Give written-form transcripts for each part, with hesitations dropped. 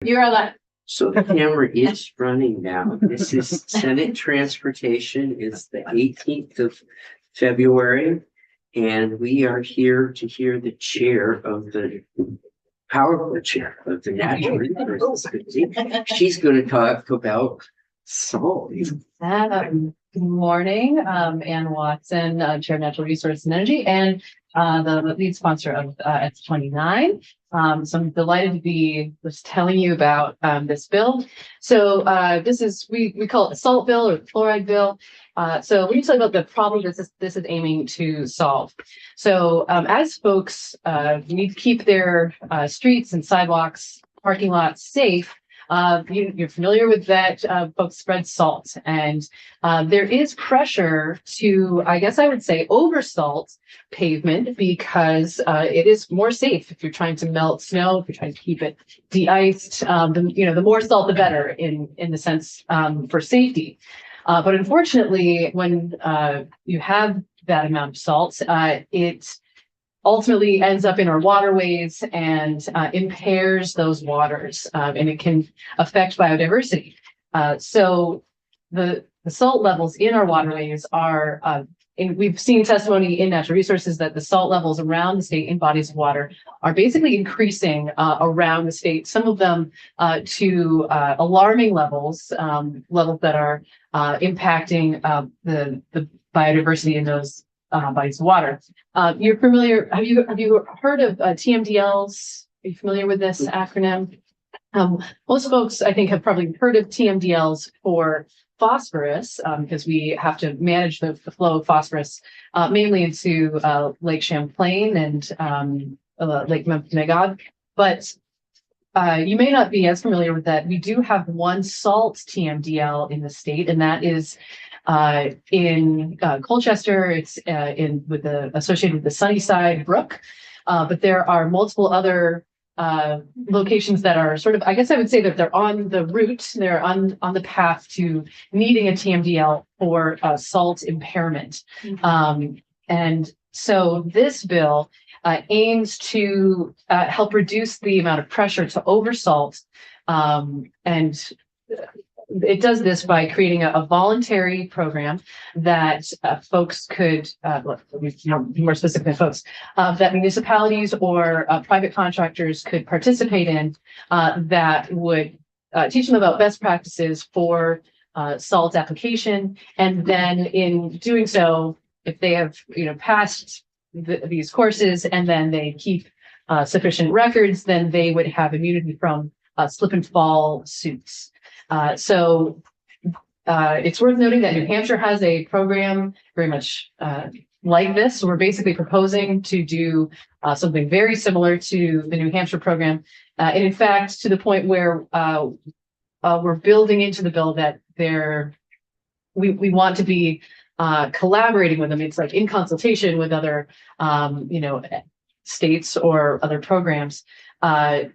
You're allowed. So the camera is running now. This is Senate Transportation. It's the 18th of February. And we are here to hear the chair of the powerful chair of the Natural Resources Committee. She's going to talk about salt. Good morning, Ann Watson, Chair of Natural Resources and Energy, and the lead sponsor of X29. So I'm delighted to be just telling you about this bill. So this is, we call it a salt bill or the fluoride bill. So let me tell you about the problem this is aiming to solve. So as folks need to keep their streets and sidewalks, parking lots safe, you're familiar with that, folks spread salt, and there is pressure to, I guess I would say, oversalt pavement because it is more safe if you're trying to melt snow, if you're trying to keep it de-iced. The more salt, the better in the sense for safety. But unfortunately, when you have that amount of salt, it ultimately ends up in our waterways and impairs those waters, and it can affect biodiversity. So the salt levels in our waterways are, and we've seen testimony in Natural Resources that the salt levels around the state in bodies of water are basically increasing around the state, some of them to alarming levels, levels that are impacting the biodiversity in those bodies of water. You're familiar, have you heard of TMDLs? Are you familiar with this acronym? Most folks, I think, have probably heard of TMDLs for phosphorus, because we have to manage the flow of phosphorus mainly into Lake Champlain and Lake Magog. But you may not be as familiar with that. We do have one salt TMDL in the state, and that is in Colchester. It's associated with the Sunnyside Brook, but there are multiple other locations that are sort of, I guess I would say that they're on the route, they're on the path to needing a TMDL for salt impairment. And so this bill aims to help reduce the amount of pressure to oversalt, and it does this by creating a voluntary program that folks could, more specific than folks, that municipalities or private contractors could participate in, that would teach them about best practices for salt application. And then in doing so, if they have passed these courses and then they keep sufficient records, then they would have immunity from slip and fall suits. So it's worth noting that New Hampshire has a program very much like this. So we're basically proposing to do something very similar to the New Hampshire program. And in fact, to the point where we're building into the bill that we want to be collaborating with them. It's like in consultation with other, states or other programs. And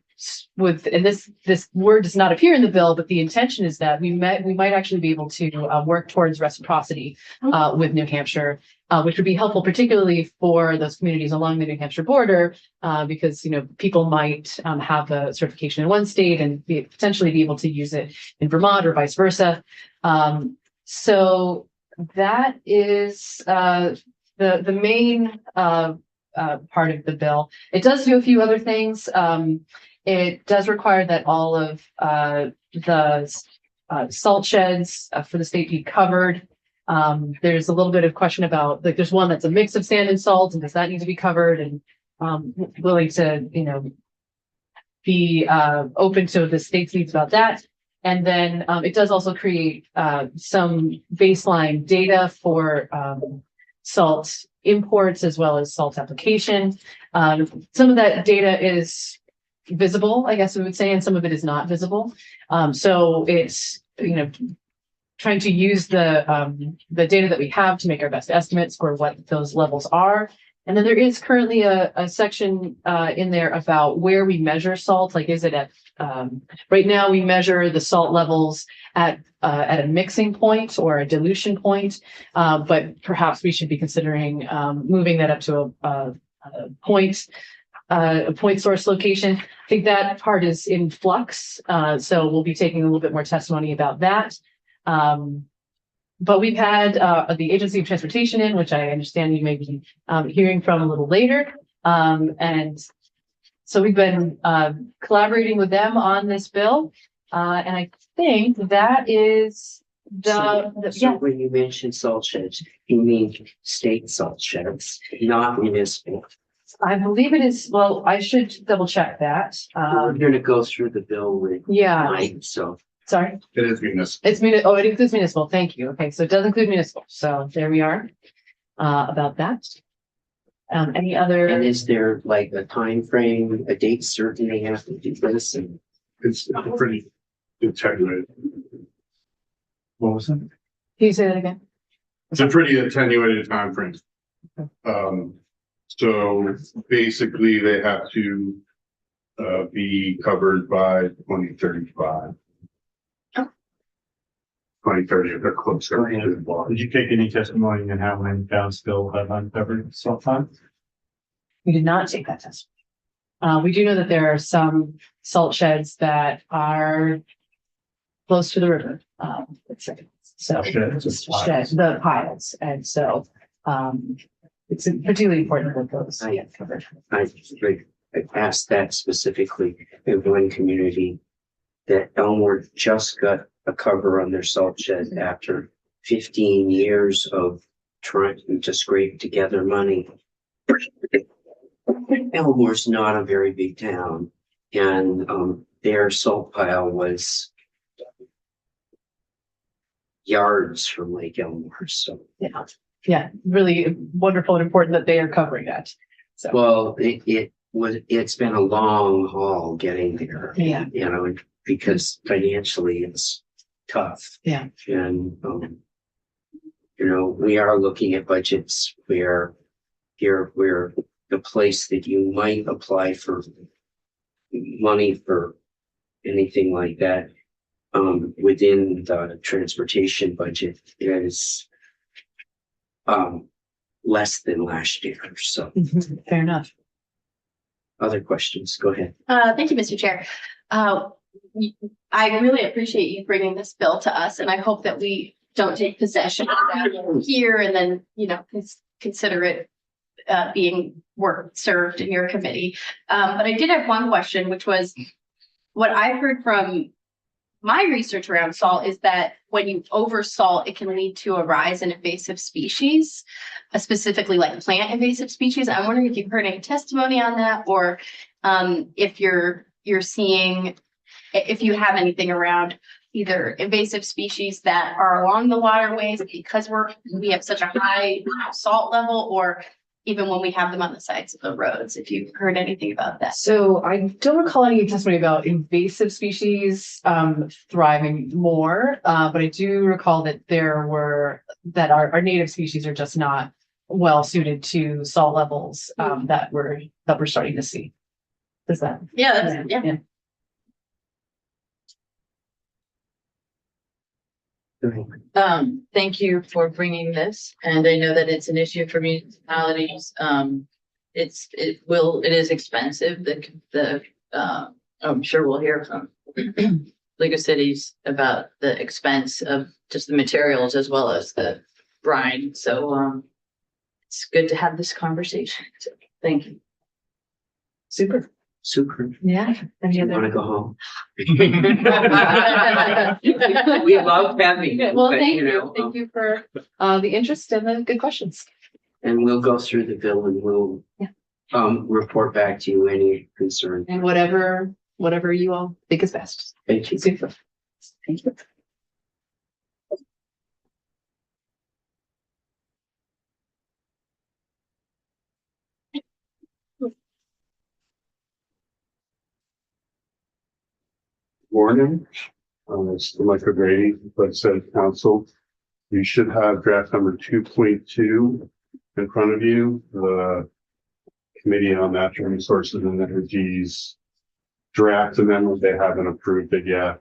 this word does not appear in the bill, but the intention is that we might actually be able to work towards reciprocity with New Hampshire, which would be helpful, particularly for those communities along the New Hampshire border, because people might have a certification in one state and potentially be able to use it in Vermont or vice versa. So that is the main part of the bill. It does do a few other things. It does require that all of the salt sheds for the state be covered. There's a little bit of question about, like, there's one that's a mix of sand and salt, and does that need to be covered? And willing to, be open to the state's needs about that. And then it does also create some baseline data for salt imports as well as salt application. Some of that data is visible, I guess we would say, and some of it is not visible. So it's, trying to use the data that we have to make our best estimates for what those levels are. And then there is currently a section in there about where we measure salt. Like, is it at, right now we measure the salt levels at a mixing point or a dilution point, but perhaps we should be considering moving that up to a point a point source location. I think that part is in flux. So we'll be taking a little bit more testimony about that. But we've had the Agency of Transportation in, which I understand you may be hearing from a little later. And so we've been collaborating with them on this bill. And I think that is So when you mention salt sheds, you mean state salt sheds, not municipal. I believe it is, well, I should double check that. We're gonna go through the bill with Yeah, Mike, so. sorry. It is municipal. It includes municipal. Thank you. Okay, so it does include municipal. So there we are about that. Any other? And is there like a time frame, a date certain they have to do this? And It's pretty attenuated. What was it? Can you say that again? It's a pretty attenuated timeframe. So basically they have to be covered by 2035. 2030, if they're closer to the bar. Did you take any testimony on how many towns still have uncovered salt ponds? We did not take that test. We do know that there are some salt sheds that are close to the river. Let's say. So Sheds or piles? sheds, the piles, and so it's particularly important that those get covered. I asked that specifically in one community that Elmore just got a cover on their salt shed after 15 years of trying to scrape together money. Elmore's not a very big town, and their salt pile was yards from Lake Elmore. So, Yeah, really wonderful and important that they are covering that. So well, it's been a long haul getting there. Yeah. You know, because financially it's tough. Yeah. And you know, we are looking at budgets where the place that you might apply for money for anything like that within the transportation budget is less than last year. So fair enough. other questions, go ahead. Thank you, Mr. Chair. I really appreciate you bringing this bill to us, and I hope that we don't take possession of that here and then, you know, consider it being served in your committee. But I did have one question, which was what I've heard from my research around salt is that when you oversalt, it can lead to a rise in invasive species, specifically like plant invasive species. I'm wondering if you've heard any testimony on that, or if you're seeing, if you have anything around either invasive species that are along the waterways because we have such a high salt level, or even when we have them on the sides of the roads, if you've heard anything about that. So I don't recall any testimony about invasive species thriving more, but I do recall that our native species are just not well suited to salt levels that we're starting to see. Does that? Yeah. Thank you for bringing this, and I know that it's an issue for municipalities. It is expensive. I'm sure we'll hear from League of Cities about the expense of just the materials as well as the brine. So it's good to have this conversation. So, thank you. Super. Yeah. Any You other? want to go home? We love having you. Well, but, thank you. know, Thank you for the interest and the good questions. And we'll go through the bill and we'll report back to you any concern. And whatever you all think is best. Thank you. Super. Thank you. Morning. It's Michael Grady, Legislative Council. You should have draft number 2.2 in front of you. The Committee on Natural Resources and Energies draft amendment. They haven't approved it yet.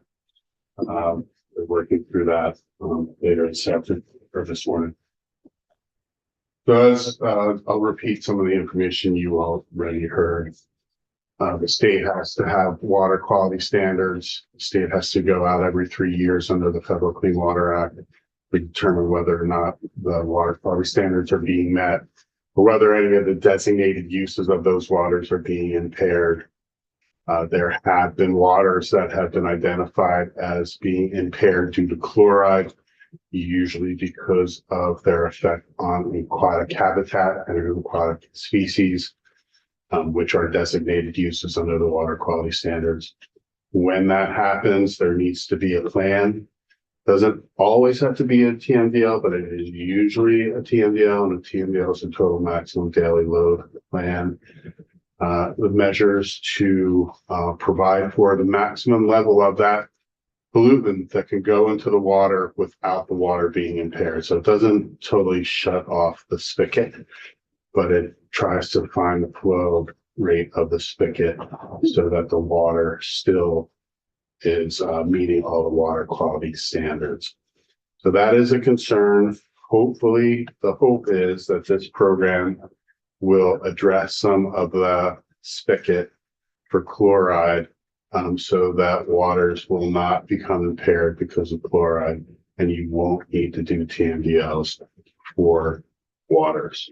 They're working through that later this afternoon or this morning. So I'll repeat some of the information you already heard. The state has to have water quality standards. The state has to go out every 3 years under the Federal Clean Water Act to determine whether or not the water quality standards are being met, or whether any of the designated uses of those waters are being impaired. There have been waters that have been identified as being impaired due to chloride, usually because of their effect on aquatic habitat and aquatic species, which are designated uses under the water quality standards. When that happens, there needs to be a plan. Doesn't always have to be a TMDL, but it is usually a TMDL, and a TMDL is a total maximum daily load plan. The measures to provide for the maximum level of that pollutant that can go into the water without the water being impaired. So it doesn't totally shut off the spigot, but it tries to find the flow rate of the spigot so that the water still is meeting all the water quality standards. So that is a concern. Hopefully, the hope is that this program will address some of the spigot for chloride, so that waters will not become impaired because of chloride, and you won't need to do TMDLs for waters.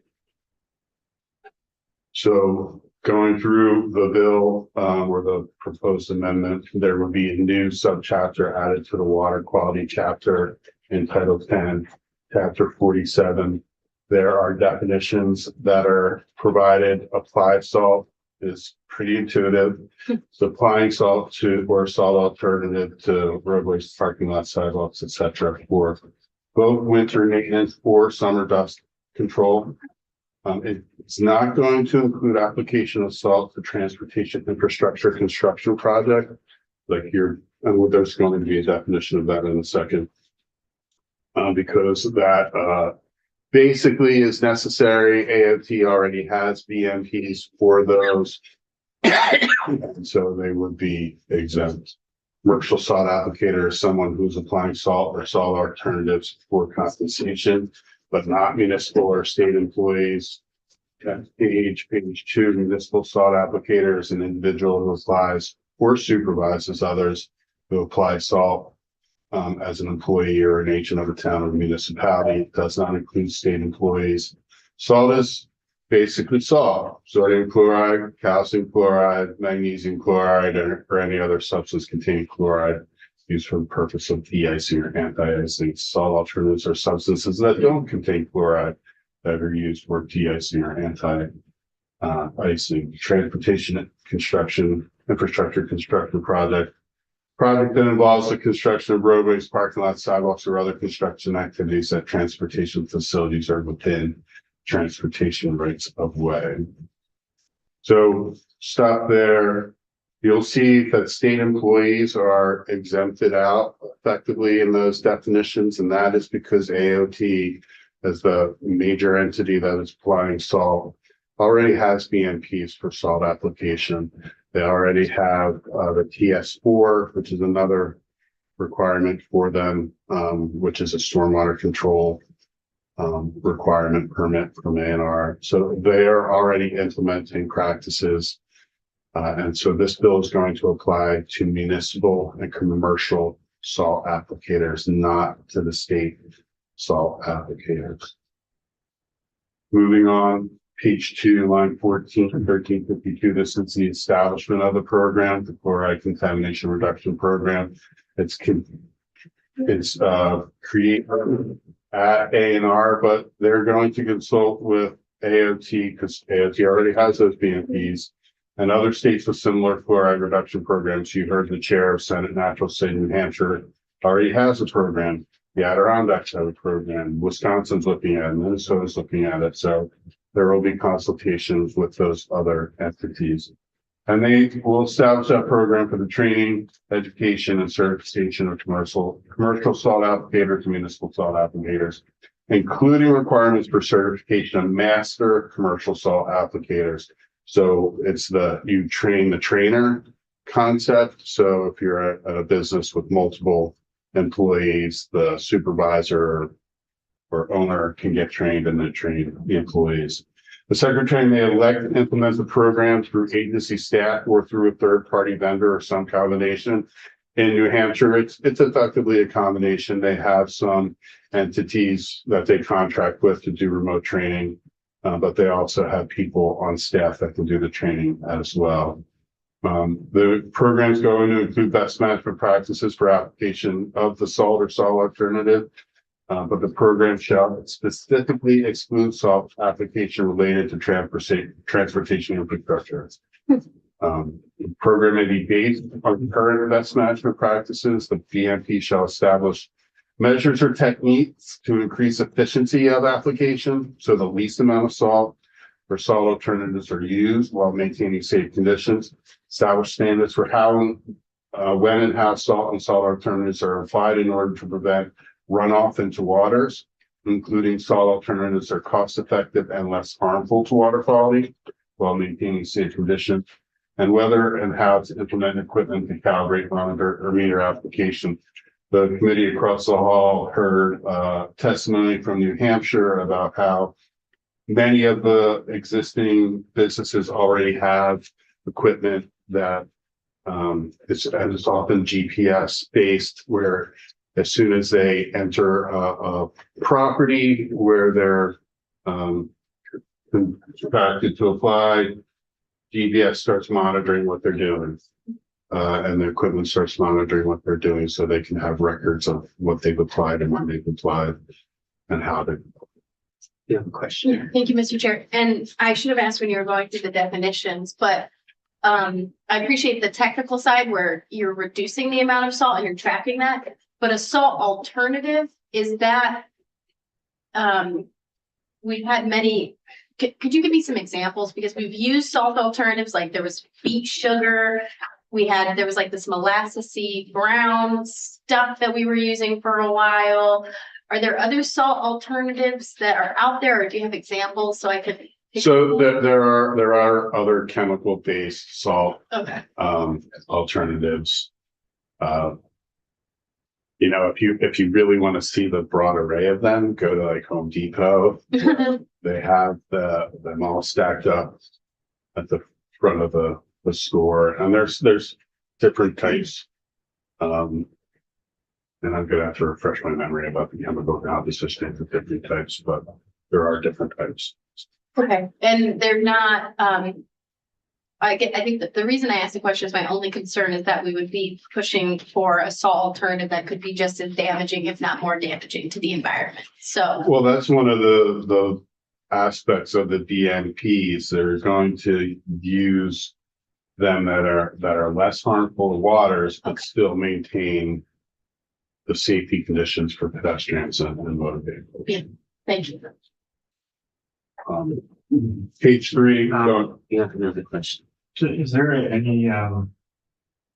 So going through the bill, or the proposed amendment, there would be a new subchapter added to the water quality chapter in Title 10, Chapter 47. There are definitions that are provided. Applied salt is pretty intuitive. So applying salt to, or salt alternative to roadways, parking lots, sidewalks, etc., for both winter maintenance or summer dust control. It's not going to include application of salt for transportation infrastructure construction project. And there's going to be a definition of that in a second. Because that basically is necessary. AOT already has BMPs for those. And so they would be exempt. Commercial salt applicator is someone who's applying salt or salt alternatives for compensation, but not municipal or state employees. Page 2, municipal salt applicator is an individual who applies or supervises others who apply salt as an employee or an agent of a town or municipality. It does not include state employees. Salt is basically salt, sodium chloride, calcium chloride, magnesium chloride, or any other substance containing chloride used for the purpose of de-icing or anti-icing. Salt alternatives are substances that don't contain chloride that are used for de-icing or anti-icing. Transportation construction, infrastructure construction project that involves the construction of roadways, parking lots, sidewalks, or other construction activities that transportation facilities are within transportation rights of way. So stop there. You'll see that state employees are exempted out effectively in those definitions, and that is because AOT, as the major entity that is applying salt, already has BMPs for salt application. They already have the TS4, which is another requirement for them, which is a stormwater control requirement permit from ANR. So they are already implementing practices. And so this bill is going to apply to municipal and commercial salt applicators, not to the state salt applicators. Moving on, page 2, line 14, 1352. This is the establishment of the program, the chloride contamination reduction program. It's created at ANR, but they're going to consult with AOT because AOT already has those BMPs. And other states with similar fluoride reduction programs. You heard the chair of Senate Natural State New Hampshire already has a program. The Adirondacks have a program. Wisconsin's looking at it. Minnesota's looking at it. So there will be consultations with those other entities. And they will establish that program for the training, education, and certification of commercial salt applicators and municipal salt applicators, including requirements for certification of master commercial salt applicators. So it's you train the trainer concept. So if you're at a business with multiple employees, the supervisor or owner can get trained and then train the employees. The secretary may elect to implement the program through agency staff or through a third-party vendor or some combination. In New Hampshire, it's effectively a combination. They have some entities that they contract with to do remote training, but they also have people on staff that can do the training as well. The program is going to include best management practices for application of the salt or salt alternative. But the program shall specifically exclude salt application related to transportation infrastructure. The program may be based on current best management practices. The BMP shall establish measures or techniques to increase efficiency of application, so the least amount of salt or salt alternatives are used while maintaining safe conditions. Establish standards for how, when and how salt and salt alternatives are applied in order to prevent runoff into waters, including salt alternatives that are cost effective and less harmful to water quality while maintaining safe conditions, and whether and how to implement equipment to calibrate, monitor, or meter application. The committee across the hall heard testimony from New Hampshire about how many of the existing businesses already have equipment that is often GPS based, where as soon as they enter a property where they're expected to apply, GPS starts monitoring what they're doing. And the equipment starts monitoring what they're doing so they can have records of what they've applied and when they've applied and how they. You have a question? Thank you, Mr. Chair. And I should have asked when you were going through the definitions, but I appreciate the technical side where you're reducing the amount of salt and you're tracking that. But a salt alternative, is that, we've had many, could you give me some examples? Because we've used salt alternatives, like there was beet sugar. There was like this molassesy brown stuff that we were using for a while. Are there other salt alternatives that are out there, or do you have examples so I could? So there are other chemical based salt Okay. alternatives. You know, if you really want to see the broad array of them, go to like Home Depot. They have them all stacked up at the front of the store, and there's different types. And I'm gonna have to refresh my memory about the chemical composition of different types, but there are different types. Okay, and they're not, I think that the reason I asked the question is my only concern is that we would be pushing for a salt alternative that could be just as damaging, if not more damaging to the environment. So. Well, that's one of the aspects of the DMPs. They're going to use them that are less harmful to waters, but still maintain the safety conditions for pedestrians and motor vehicles. Yeah. Thank you. Page 3. You have another question. So is there any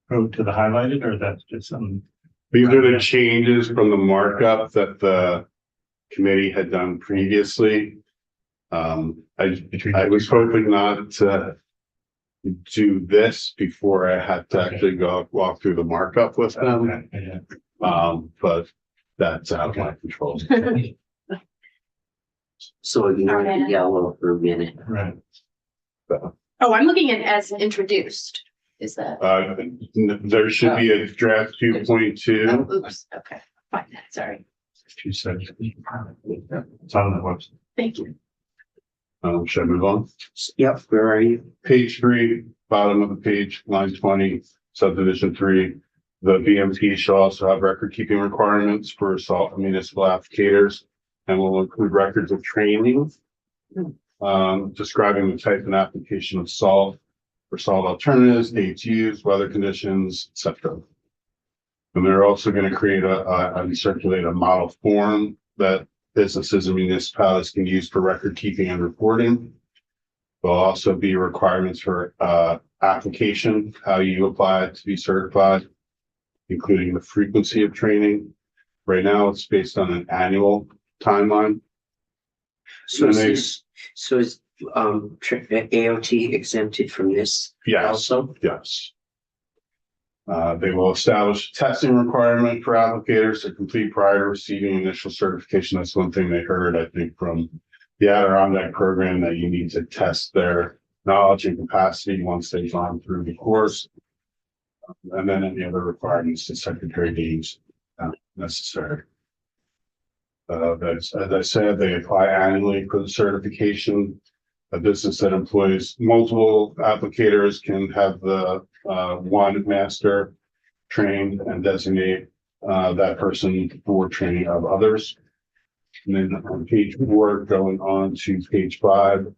code to the highlighted, or that's just some? These are the changes from the markup that the committee had done previously. I was hoping not to do this before I had to actually walk through the markup with them. But that's out of my control. So ignore the yellow for a minute. Right. Oh, I'm looking at as introduced. Is that? There should be a draft 2.2. Oh, oops. Okay. Fine. Sorry. She said it's on the website. Thank you. Should I move on? Yep, where are you? Page 3, bottom of the page, line 20, subdivision 3. The BMP shall also have record keeping requirements for salt and municipal applicators, and will include records of training, describing the type and application of salt for salt alternatives, dates used, weather conditions, etc. And they're also going to create and circulate a model form that businesses and municipalities can use for record keeping and reporting. There'll also be requirements for application, how you apply to be certified, including the frequency of training. Right now, it's based on an annual timeline. So And they- is AOT exempted from this Yes, also? yes. They will establish a testing requirement for applicators to complete prior to receiving initial certification. That's one thing they heard, I think, from the Adirondack program that you need to test their knowledge and capacity once they've gone through the course. And then any other requirements the secretary deems necessary. As I said, they apply annually for the certification. A business that employs multiple applicators can have the one master trained and designate that person for training of others. And then on page 4, going on to page 5,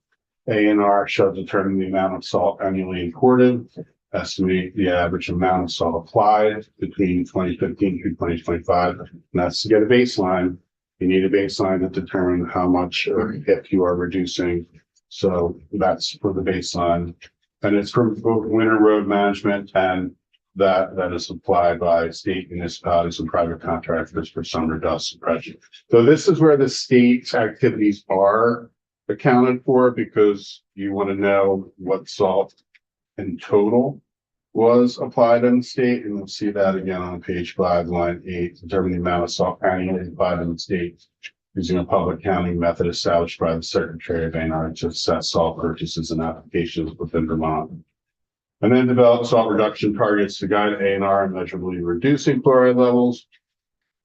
A&R shall determine the amount of salt annually imported, estimate the average amount of salt applied between 2015 through 2025. And that's to get a baseline. You need a baseline to determine how much or if you are reducing. So that's for the baseline. And it's for both winter road management and that is applied by state municipalities and private contractors for summer dust suppression. So this is where the state's activities are accounted for, because you want to know what salt in total was applied in the state. And you'll see that again on page 5, line 8, determine the amount of salt annually applied in the state using a public counting method established by the Secretary of A&R to assess salt purchases and applications within Vermont. And then develop salt reduction targets to guide A&R in measurably reducing chloride levels.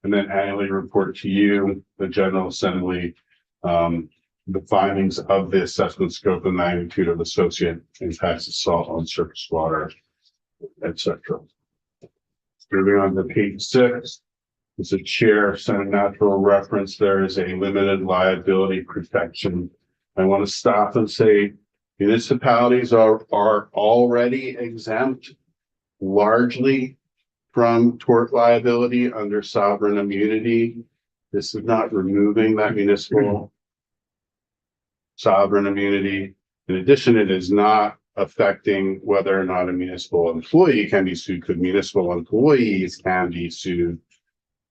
And then annually report to you, the General Assembly, the findings of the assessment scope and magnitude of associated impacts of salt on surface water, etc. Moving on to page 6. It's a chair Senate natural reference. There is a limited liability protection. I want to stop and say municipalities are already exempt largely from tort liability under sovereign immunity. This is not removing that municipal sovereign immunity. In addition, it is not affecting whether or not a municipal employee can be sued, because municipal employees can be sued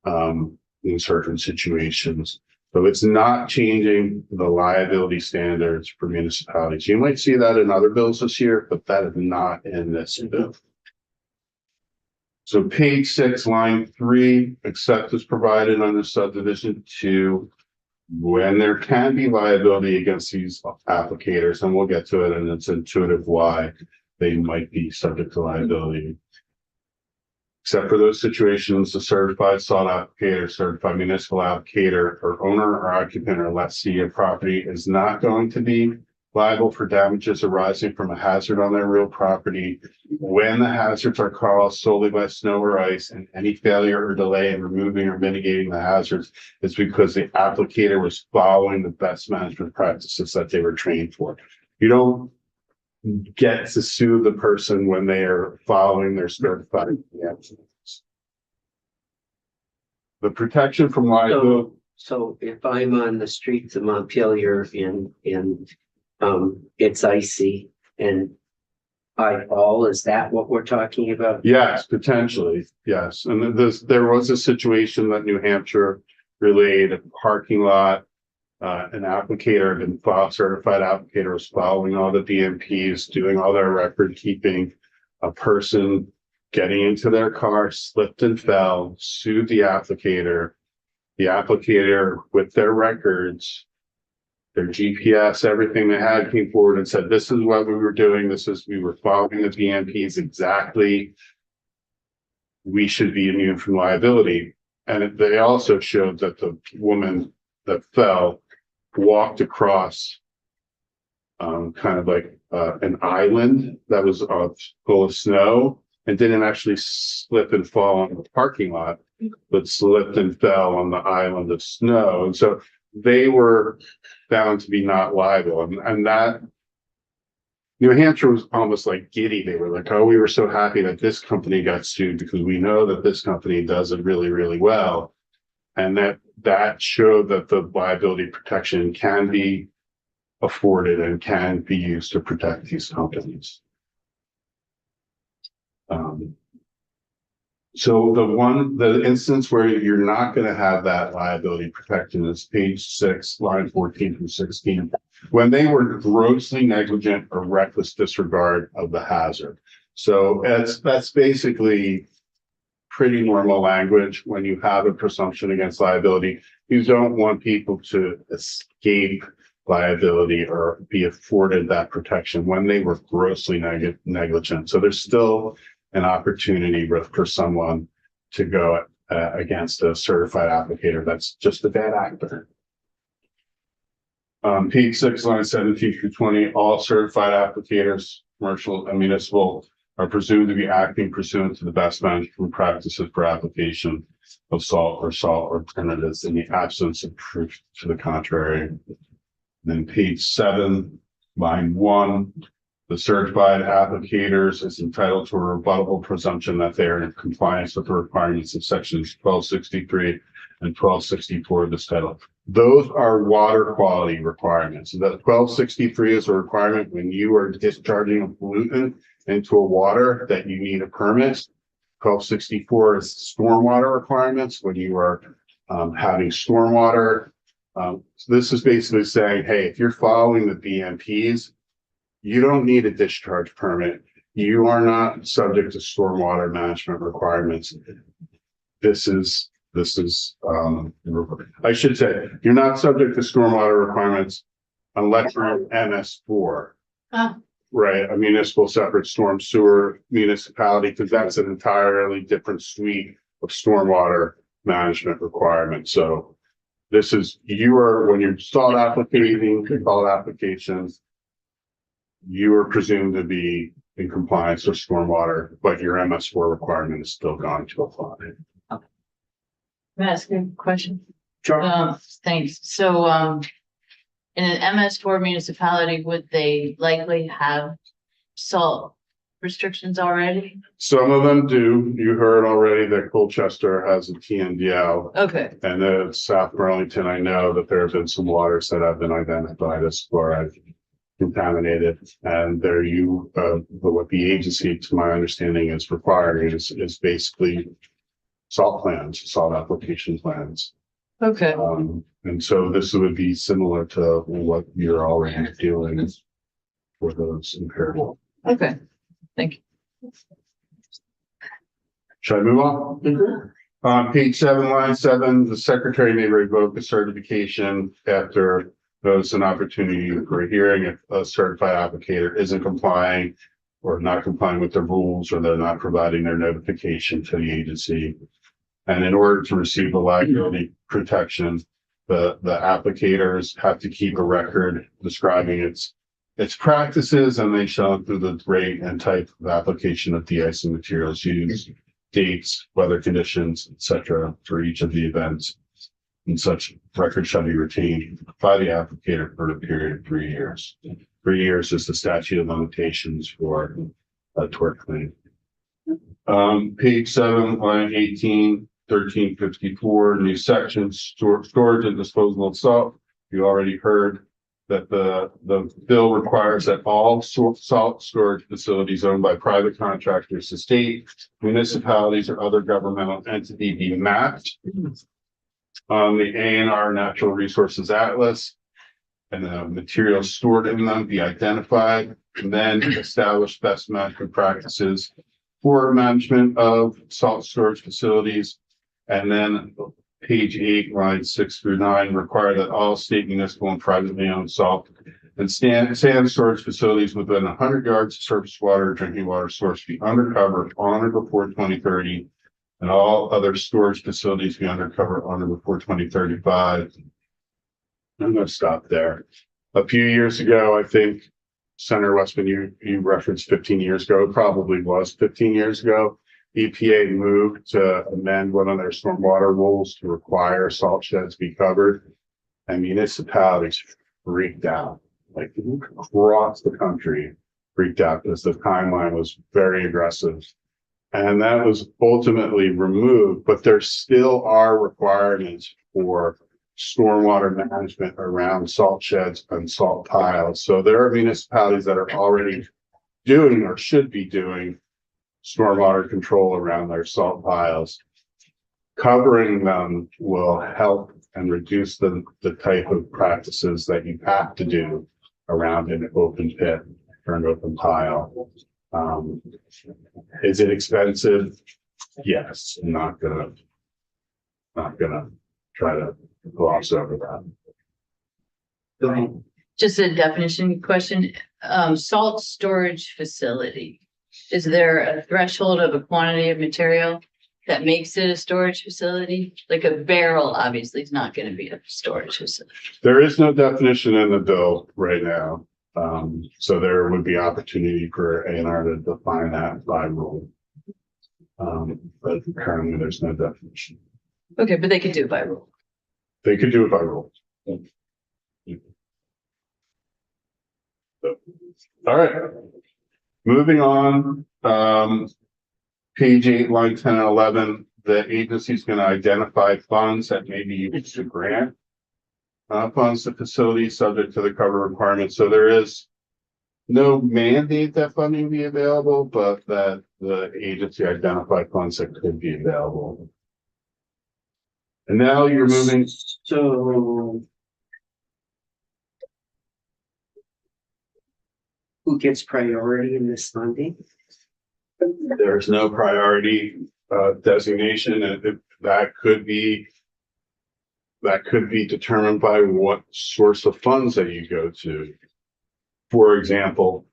in certain situations. So it's not changing the liability standards for municipalities. You might see that in other bills this year, but that is not in this bill. So page 6, line 3, except as provided under subdivision 2, when there can be liability against these applicators, and we'll get to it, and it's intuitive why they might be subject to liability. Except for those situations, the certified salt applicator, certified municipal applicator, or owner or occupant or lessee of property is not going to be liable for damages arising from a hazard on their real property when the hazards are caused solely by snow or ice, and any failure or delay in removing or mitigating the hazards is because the applicator was following the best management practices that they were trained for. You don't get to sue the person when they are following their certified actions. The protection from liability. So if I'm on the streets of Montpelier and it's icy and I fall, is that what we're talking about? Yes, potentially. Yes. And there was a situation that New Hampshire relayed at the parking lot. An applicator, and certified applicator, was following all the DMPs, doing all their record keeping. A person getting into their car slipped and fell, sued the applicator. The applicator, with their records, their GPS, everything they had, came forward and said, this is what we were doing. We were following the DMPs exactly. We should be immune from liability. And they also showed that the woman that fell walked across kind of like an island that was full of snow, and didn't actually slip and fall on the parking lot, but slipped and fell on the island of snow. And so they were found to be not liable. And that New Hampshire was almost like giddy. They were like, oh, we were so happy that this company got sued because we know that this company does it really, really well. And that showed that the liability protection can be afforded and can be used to protect these companies. So the instance where you're not going to have that liability protection is page 6, line 14 through 16, when they were grossly negligent or reckless disregard of the hazard. So that's basically pretty normal language. When you have a presumption against liability, you don't want people to escape liability or be afforded that protection when they were grossly negligent. So there's still an opportunity for someone to go against a certified applicator that's just a bad actor. Page 6, line 17 through 20, all certified applicators, commercial and municipal, are presumed to be acting pursuant to the best management practices for application of salt or salt alternatives in the absence of proof to the contrary. Then page 7, line 1, the certified applicators is entitled to a rebuttable presumption that they are in compliance with the requirements of sections 1263 and 1264 of this title. Those are water quality requirements. So that 1263 is a requirement when you are discharging a pollutant into a water that you need a permit. 1264 is stormwater requirements when you are having stormwater. So this is basically saying, hey, if you're following the BMPs, you don't need a discharge permit. You are not subject to stormwater management requirements. This is I should say, you're not subject to stormwater requirements unless you're in MS4. Ah. Right, a municipal separate storm sewer municipality, because that's an entirely different suite of stormwater management requirements. So this is, when you're salt applications, you are presumed to be in compliance with stormwater, but your MS4 requirement is still going to apply. May I ask you a question? Sure. Thanks. So, in an MS4 municipality, would they likely have salt restrictions already? Some of them do. You heard already that Colchester has a TMDL. Okay, And then South Burlington, I know that there have been some waters that have been identified as fluoride contaminated. And what the agency, to my understanding, is requiring is basically salt plans, salt application plans. okay. And so this would be similar to what you're already doing for those impaired. Okay, thank you. Should I move on? Page 7, line 7, the secretary may revoke a certification after there's an opportunity for a hearing if a certified applicator isn't complying or not complying with the rules, or they're not providing their notification to the agency. And in order to receive the liability protection, the applicators have to keep a record describing its practices, and they shall include the rate and type of application of de-icing materials used, dates, weather conditions, etc. for each of the events. And such record shall be retained by the applicator for a period of 3 years. 3 years is the statute of limitations for a tort claim. Page 7, line 18. 1354, new section, storage and disposal of salt. You already heard that the bill requires that all salt storage facilities owned by private contractors, the state, municipalities, or other governmental entity be mapped on the ANR Natural Resources Atlas, and the materials stored in them be identified, and then establish best management practices for management of salt storage facilities. And then page 8, lines 6 through 9, require that all state, municipal, and privately owned salt and sand storage facilities within 100 yards of surface water or drinking water source be undercover on or before 2030, and all other storage facilities be undercover on or before 2035. I'm going to stop there. A few years ago, I think, Senator Westman, you referenced 15 years ago. It probably was 15 years ago. EPA moved to amend one of their stormwater rules to require salt sheds be covered, and municipalities freaked out, like across the country freaked out because the timeline was very aggressive. And that was ultimately removed, but there still are requirements for stormwater management around salt sheds and salt piles. So there are municipalities that are already doing or should be doing stormwater control around their salt piles. Covering them will help and reduce the type of practices that you have to do around an open pit or an open pile. Is it expensive? Yes. I'm not gonna try to gloss over that. Just a definition question, salt storage facility. Is there a threshold of a quantity of material that makes it a storage facility? Like a barrel obviously is not gonna be a storage facility. There is no definition in the bill right now. So there would be opportunity for A&R to define that by rule. But currently there's no definition. Okay, but they could do it by rule. They could do it by rule. All right. Moving on, page 8, line 10 and 11, the agency is going to identify funds that may be used to grant funds to facilities subject to the cover requirements. So there is no mandate that funding be available, but that the agency identify funds that could be available. And now you're moving. So who gets priority in this funding? There's no priority designation, and that could be determined by what source of funds that you go to. For example,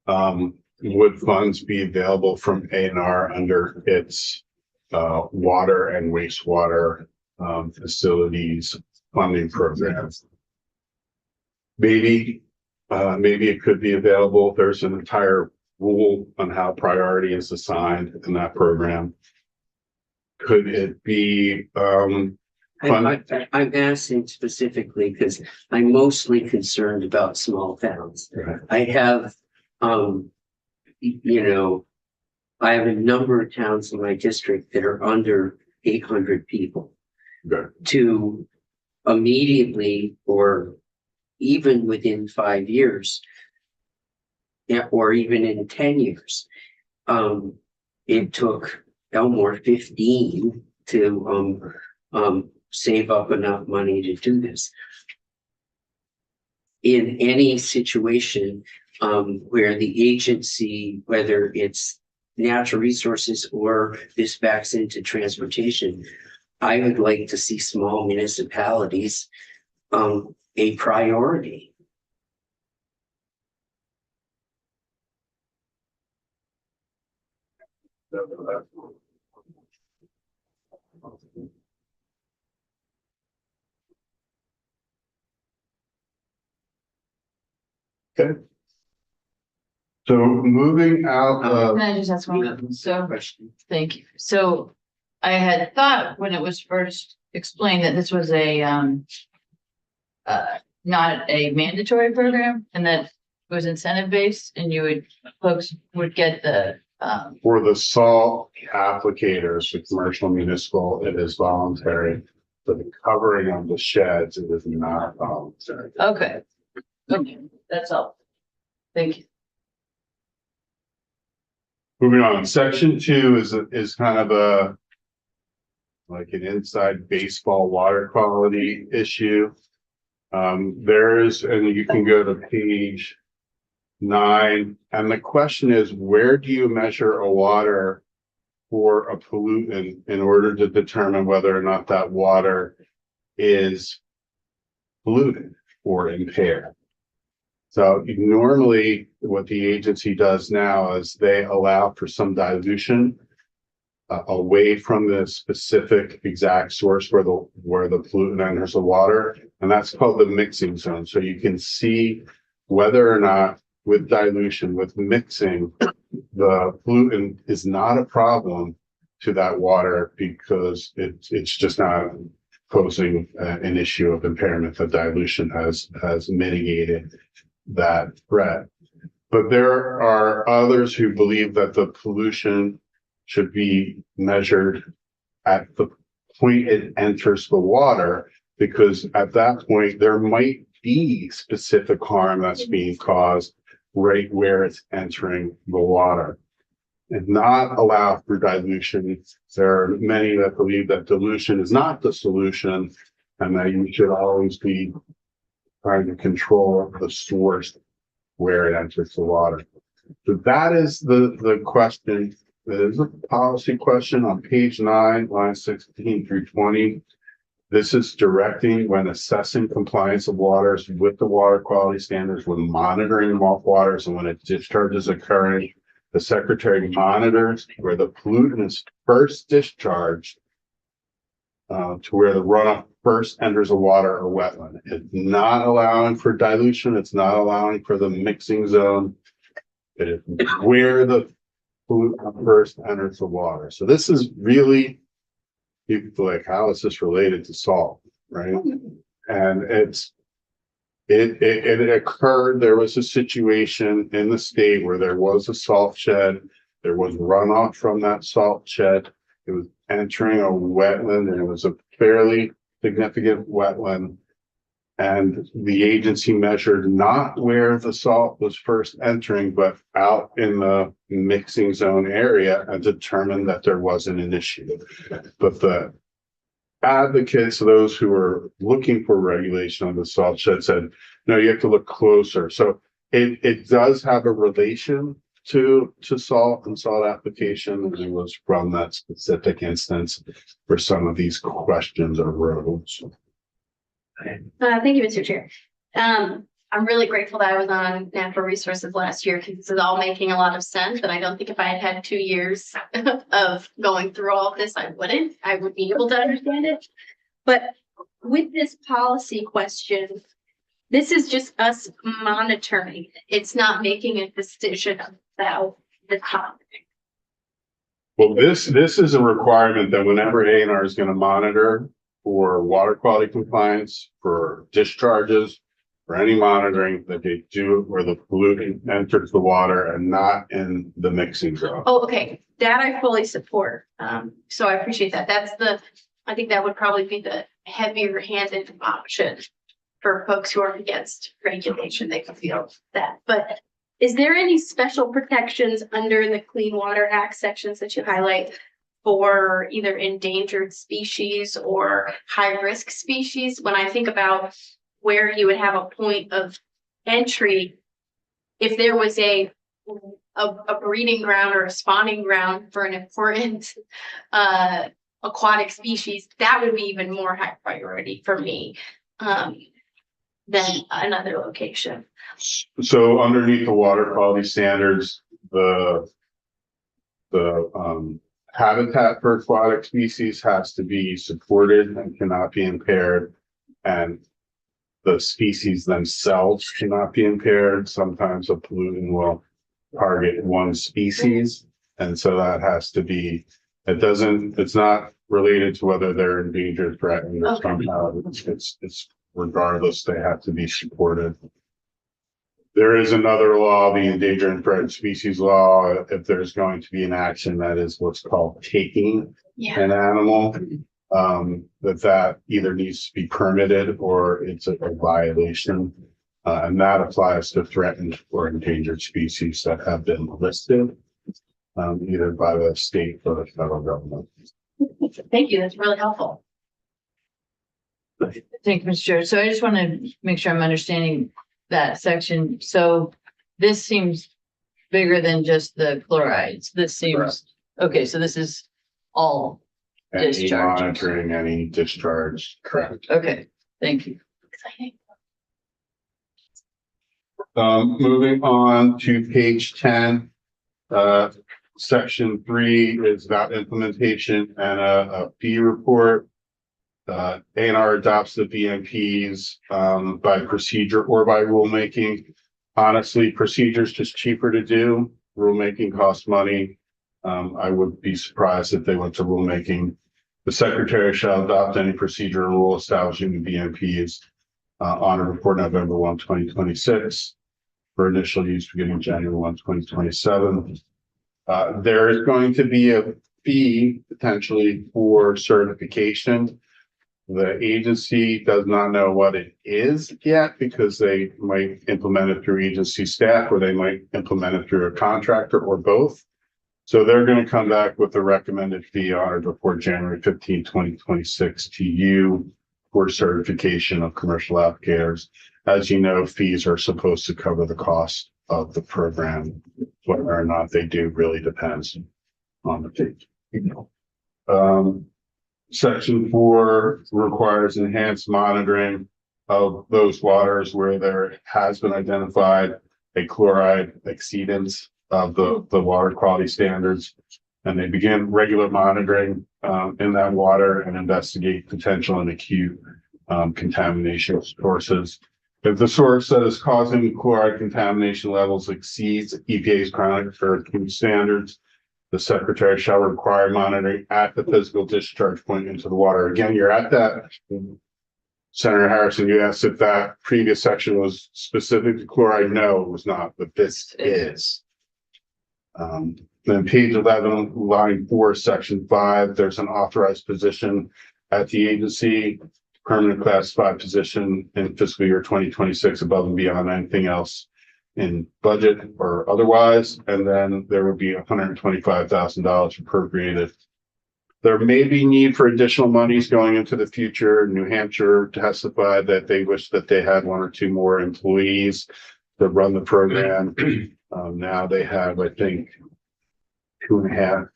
would funds be available from A&R under its water and wastewater facilities funding programs? Maybe it could be available. There's an entire rule on how priority is assigned in that program. Could it be I'm asking specifically because I'm mostly concerned about small towns. Right. I have, I have a number of towns in my district that are under 800 people. Okay. To immediately or even within 5 years, or even in 10 years, it took Elmore 15 to save up enough money to do this. In any situation where the agency, whether it's natural resources or this backs into transportation, I would like to see small municipalities a priority. Okay. So moving out of, Can I just ask one? So, Question. thank you. So I had thought when it was first explained that this was a, not a mandatory program and that it was incentive based and folks would get the, for the salt applicators, the commercial municipal, it is voluntary. For the covering of the sheds, it is not voluntary. okay. Okay, that's all. Thank you. Moving on, section 2 is kind of a like an inside baseball water quality issue. There is, and you can go to page 9, and the question is, where do you measure a water for a pollutant in order to determine whether or not that water is polluted or impaired? So normally what the agency does now is they allow for some dilution away from the specific exact source where the pollutant enters the water, and that's called the mixing zone. So you can see whether or not with dilution, with mixing, the pollutant is not a problem to that water because it's just not posing an issue of impairment. The dilution has mitigated that threat. But there are others who believe that the pollution should be measured at the point it enters the water, because at that point there might be specific harm that's being caused right where it's entering the water, and not allow for dilution. There are many that believe that dilution is not the solution and that you should always be trying to control the source where it enters the water. So that is the question. It is a policy question on page 9, line 16 through 20. This is directing when assessing compliance of waters with the water quality standards, when monitoring off waters, and when a discharge is occurring, the secretary monitors where the pollutant is first discharged to where the runoff first enters a water or wetland. It's not allowing for dilution. It's not allowing for the mixing zone. It is where the pollutant first enters the water. So this is really, people like, how is this related to salt, right? And it occurred, there was a situation in the state where there was a salt shed. There was runoff from that salt shed. It was entering a wetland, and it was a fairly significant wetland. And the agency measured not where the salt was first entering, but out in the mixing zone area, and determined that there wasn't an issue. But the advocates, those who are looking for regulation on the salt shed, said, no, you have to look closer. So it does have a relation to salt and salt application, and it was from that specific instance where some of these questions arose. Thank you, Mr. Chair. I'm really grateful that I was on Natural Resources last year because this is all making a lot of sense. And I don't think if I had had 2 years of going through all of this, I would be able to understand it. But with this policy question, this is just us monitoring. It's not making a decision about the topic. Well, this is a requirement that whenever A&R is going to monitor for water quality compliance, for discharges, for any monitoring, that they do where the pollutant enters the water and not in the mixing zone. Oh, okay. That I fully support. So I appreciate that. I think that would probably be the heavier handed option for folks who are against regulation. They can feel that. But is there any special protections under the Clean Water Act sections that you highlight for either endangered species or high risk species? When I think about where you would have a point of entry, if there was a breeding ground or a spawning ground for an important aquatic species, that would be even more high priority for me than another location. So underneath the water quality standards, the habitat for aquatic species has to be supported and cannot be impaired, and the species themselves cannot be impaired. Sometimes a pollutant will target one species, and so that has to be, it's not related to whether they're endangered, threatened, or somehow. It's regardless, they have to be supported. There is another law, the Endangered and Threatened Species Law. If there's going to be an action that is what's called taking an animal, that either needs to be permitted or it's a violation. And that applies to threatened or endangered species that have been listed, either by the state or the federal government. Thank you. That's really helpful. Thank you, Mr. Chair. So I just want to make sure I'm understanding that section. So this seems bigger than just the chlorides. This seems, Correct. okay, so this is all Any discharge. monitoring, any discharge. Correct. Okay, thank you. Exciting. Moving on to page 10, section 3 is about implementation and a fee report. A&R adopts the BMPs by procedure or by rulemaking. Honestly, procedure is just cheaper to do. Rulemaking costs money. I would be surprised if they went to rulemaking. The secretary shall adopt any procedure or rule establishing the BMPs on or before November 1, 2026 for initial use beginning January 1, 2027. There is going to be a fee potentially for certification. The agency does not know what it is yet because they might implement it through agency staff or they might implement it through a contractor or both. So they're going to come back with a recommended fee on or before January 15, 2026 to you for certification of commercial applicators. As you know, fees are supposed to cover the cost of the program. Whether or not they do really depends on the fee. Section 4 requires enhanced monitoring of those waters where there has been identified a chloride exceedance of the water quality standards. And they begin regular monitoring in that water and investigate potential and acute contamination sources. If the source that is causing chloride contamination levels exceeds EPA's chronic or acute standards, the secretary shall require monitoring at the physical discharge point into the water. Again, you're at that. Senator Harrison, you asked if that previous section was specific to chloride. No, it was not, but this is. Then page 11, line 4, section 5, there's an authorized position at the agency, permanent classified position in fiscal year 2026 above and beyond anything else in budget or otherwise. And then there would be $125,000 appropriated. There may be need for additional monies going into the future. New Hampshire testified that they wish that they had 1 or 2 more employees that run the program. Now they have, I think, 2.5.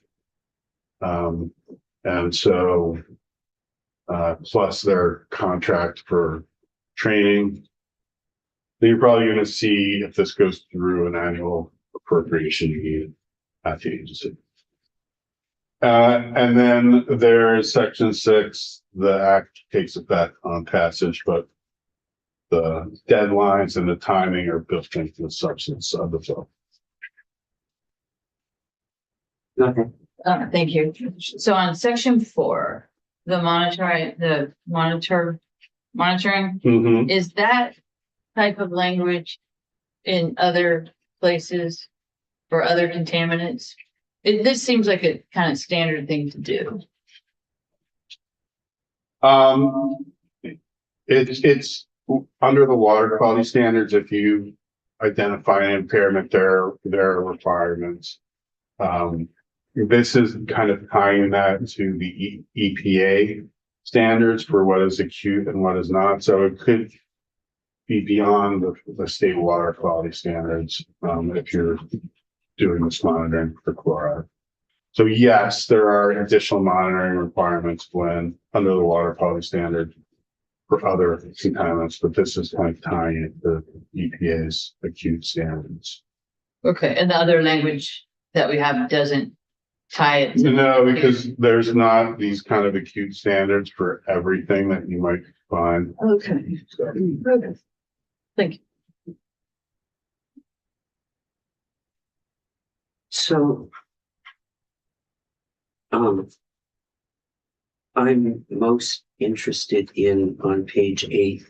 And so, plus their contract for training. You're probably going to see if this goes through an annual appropriation need at the agency. And then there's section 6, the act takes effect on passage, but the deadlines and the timing are built into the substance of the bill. Okay. Thank you. So on section 4, the monitoring, Mhm. is that type of language in other places for other contaminants? This seems like a kind of standard thing to do. It's under the water quality standards. If you identify an impairment, there are requirements. This is kind of tying that to the EPA standards for what is acute and what is not. So it could be beyond the state water quality standards if you're doing this monitoring for chloride. So yes, there are additional monitoring requirements when under the water quality standard for other contaminants, but this is kind of tying it to EPA's acute standards. Okay, and the other language that we have doesn't tie it to. No, because there's not these kind of acute standards for everything that you might find. Okay. So, Okay. Thank you. So, I'm most interested in on page 8,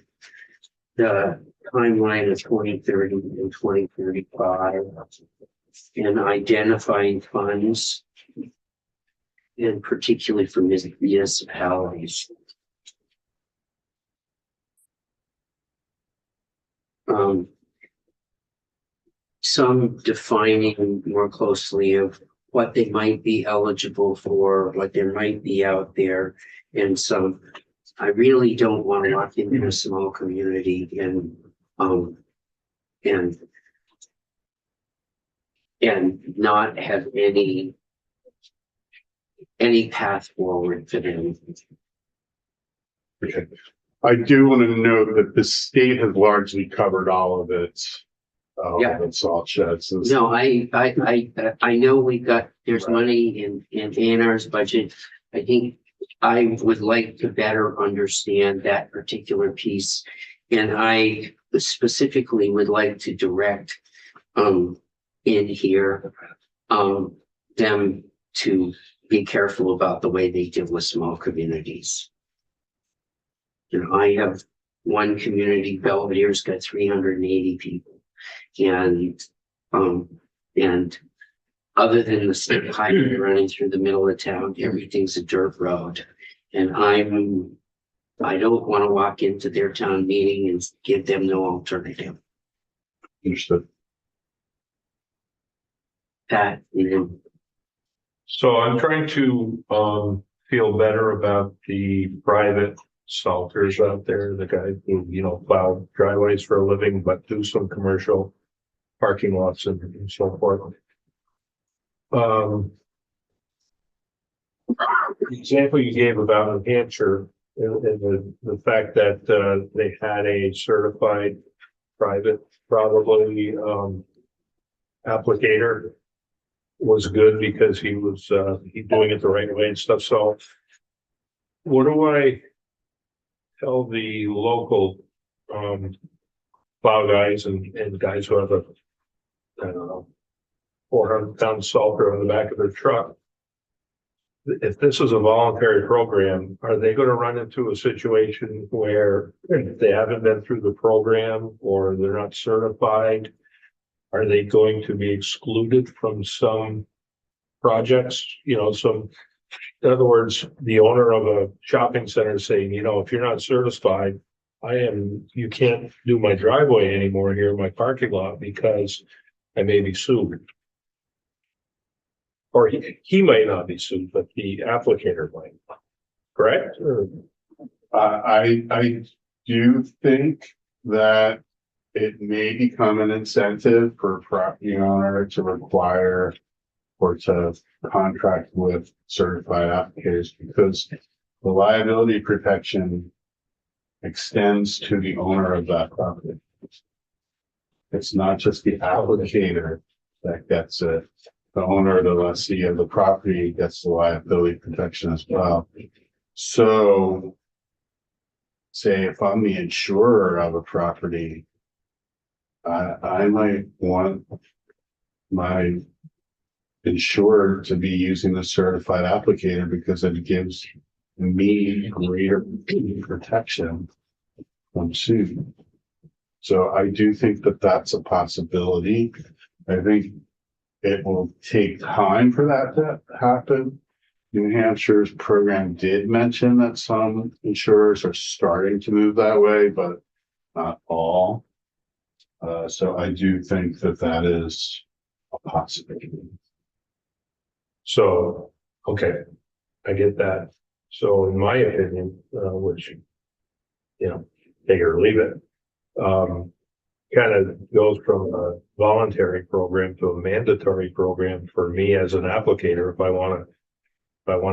the timeline of 2030 and 2035 and identifying funds, and particularly for municipalities. Some defining more closely of what they might be eligible for, what there might be out there, and some. I really don't want to walk into a small community and not have any path forward for them. okay. I do want to note that the state has largely covered all of its salt sheds. No, I know there's money in A&R's budget. I think I would like to better understand that particular piece. And I specifically would like to direct in here them to be careful about the way they deal with small communities. You know, I have one community, Belvedere's got 380 people. And other than the state highway running through the middle of town, everything's a dirt road. And I don't want to walk into their town meeting and give them no alternative. Understood. Pat, you know. So I'm trying to feel better about the private salters out there, the guys who, plow driveways for a living, but do some commercial parking lots and so forth. example you gave about New Hampshire and the fact that, they had a certified private, probably, applicator was good because he was, doing it the right way and stuff. So what do I tell the local, plow guys and guys who have a, I don't know, 400-pound salter on the back of their truck? If this is a voluntary program, are they going to run into a situation where if they haven't been through the program or they're not certified, are they going to be excluded from some projects? You know, some, in other words, the owner of a shopping center saying, you know, if you're not certified, you can't do my driveway anymore here in my parking lot because I may be sued. Or he might not be sued, but the applicator might, correct? Or, I do think that it may become an incentive for property owner to require or to contract with certified applicators because the liability protection extends to the owner of that property. It's not just the applicator that gets it. The owner, the lessee of the property gets the liability protection as well. So say if I'm the insurer of a property, I might want my insurer to be using the certified applicator because it gives me greater protection from suit. So I do think that that's a possibility. I think it will take time for that to happen. New Hampshire's program did mention that some insurers are starting to move that way, but not all. So I do think that that is a possibility. so, okay, I get that. So in my opinion, which, you know, take it or leave it, kind of goes from a voluntary program to a mandatory program for me as an applicator if I want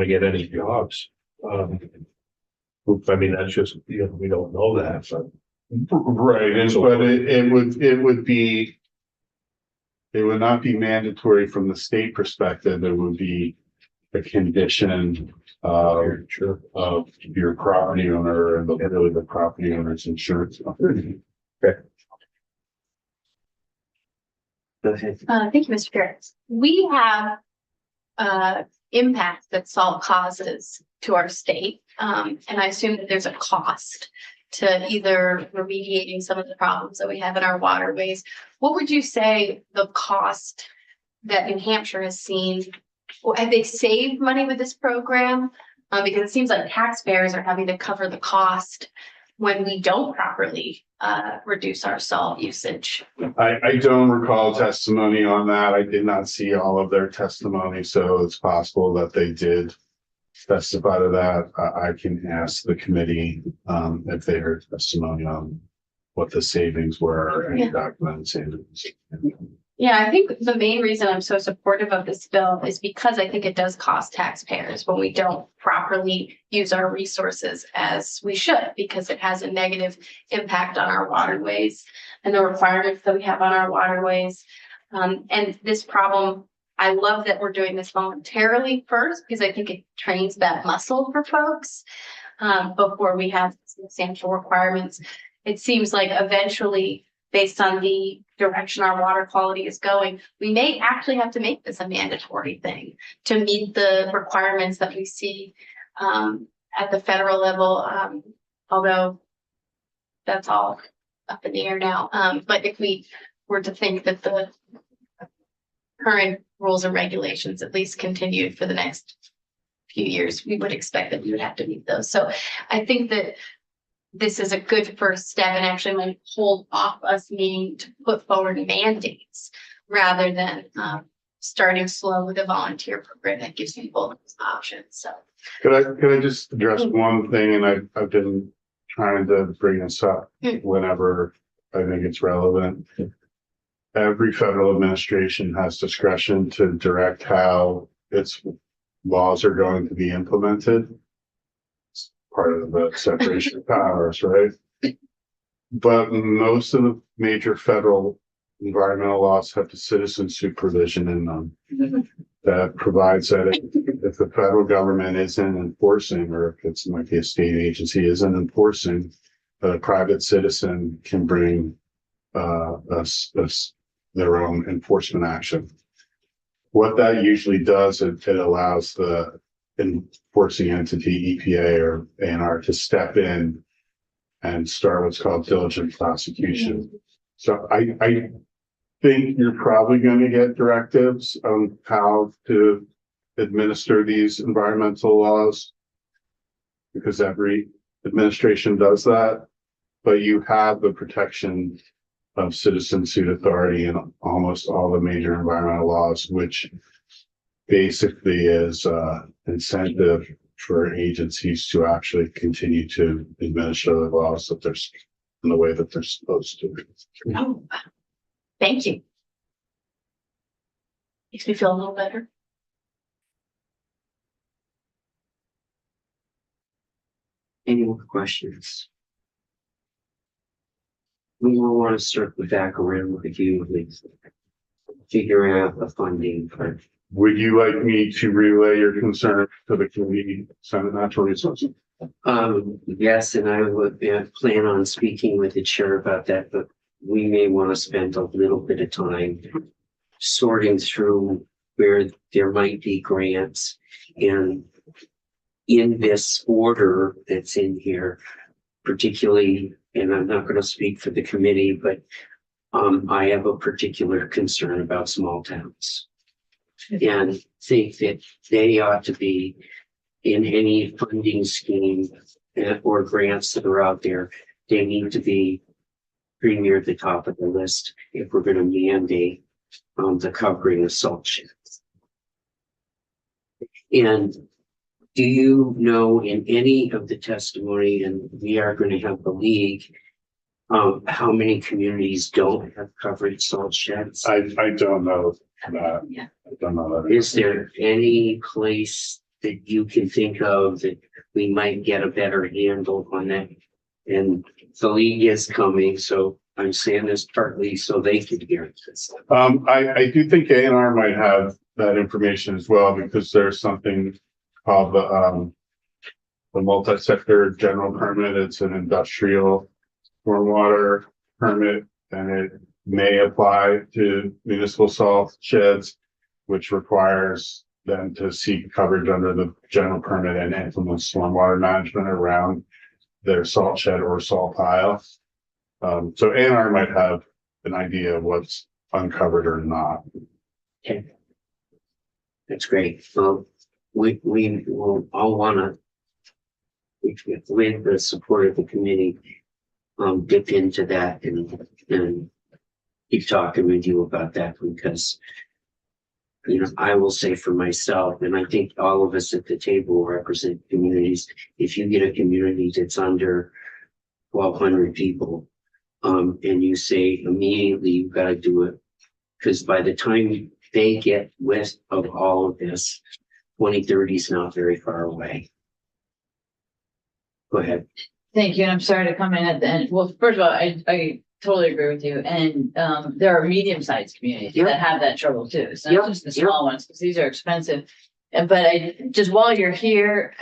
to get any jobs. I mean, that's just, you know, we don't know that, but Right, but it would not be mandatory from the state perspective. It would be a condition sure. of your property owner and really the property owner's insurance company. Go ahead. Thank you, Mr. Pierce. We have impact that salt causes to our state. And I assume that there's a cost to either remediating some of the problems that we have in our waterways. What would you say the cost that New Hampshire has seen? Have they saved money with this program? Because it seems like taxpayers are having to cover the cost when we don't properly reduce our salt usage. I don't recall testimony on that. I did not see all of their testimony, so it's possible that they did testify to that. I can ask the committee if they heard testimony on what the savings were and Yeah. documented savings. Yeah, I think the main reason I'm so supportive of this bill is because I think it does cost taxpayers when we don't properly use our resources as we should, because it has a negative impact on our waterways and the requirements that we have on our waterways. And this problem, I love that we're doing this voluntarily first, because I think it trains that muscle for folks before we have substantial requirements. It seems like eventually, based on the direction our water quality is going, we may actually have to make this a mandatory thing to meet the requirements that we see at the federal level. Although that's all up in the air now. But if we were to think that the current rules and regulations at least continued for the next few years, we would expect that we would have to meet those. So I think that this is a good first step and actually might hold off us needing to put forward mandates rather than starting slow with a volunteer program that gives people those options. So Could I just address one thing? And I've been trying to bring this up whenever I think it's relevant. Every federal administration has discretion to direct how its laws are going to be implemented. It's part of the separation of powers, right? But most of the major federal environmental laws have the citizen supervision in them. That provides that if the federal government isn't enforcing, or if it's like a state agency isn't enforcing, a private citizen can bring their own enforcement action. What that usually does, it allows the enforcing entity, EPA or ANR, to step in and start what's called diligent prosecution. So I think you're probably going to get directives on how to administer these environmental laws, because every administration does that, but you have the protection of citizen suit authority in almost all the major environmental laws, which basically is incentive for agencies to actually continue to administer the laws that they're in the way that they're supposed to. Oh, thank you. Makes me feel a little better. Any more questions? We will want to circle back around with you, with figuring out the funding for. Would you like me to relay your concern to the committee, Senate Natural Resources? Yes, and I would plan on speaking with the chair about that, but we may want to spend a little bit of time sorting through where there might be grants, and in this order that's in here, particularly, and I'm not going to speak for the committee, but I have a particular concern about small towns. And think that they ought to be in any funding scheme or grants that are out there. They need to be pretty near the top of the list if we're going to mandate the covering of salt sheds. And do you know in any of the testimony, and we are going to have the league, how many communities don't have covered salt sheds? I don't know that. Yeah. I don't know that. Is there any place that you can think of that we might get a better handle on that? And the league is coming, so I'm saying this partly so they can hear this. I do think ANR might have that information as well, because there's something called the multi-sector general permit. It's an industrial stormwater permit, and it may apply to municipal salt sheds, which requires them to seek coverage under the general permit and implement stormwater management around their salt shed or salt pile. So ANR might have an idea of what's uncovered or not. Okay. That's great. Well, we will all wanna, with the support of the committee, dip into that and keep talking with you about that, because I will say for myself, and I think all of us at the table represent communities. If you get a community that's under 1,200 people, and you say immediately you've got to do it, because by the time they get west of all of this, 2030 is not very far away. Go ahead. Thank you, and I'm sorry to come in at the end. Well, first of all, I totally agree with you, and there are medium-sized communities Yep. that have that trouble too. It's not Yep, just the yep. small ones, because these are expensive. But just while you're here,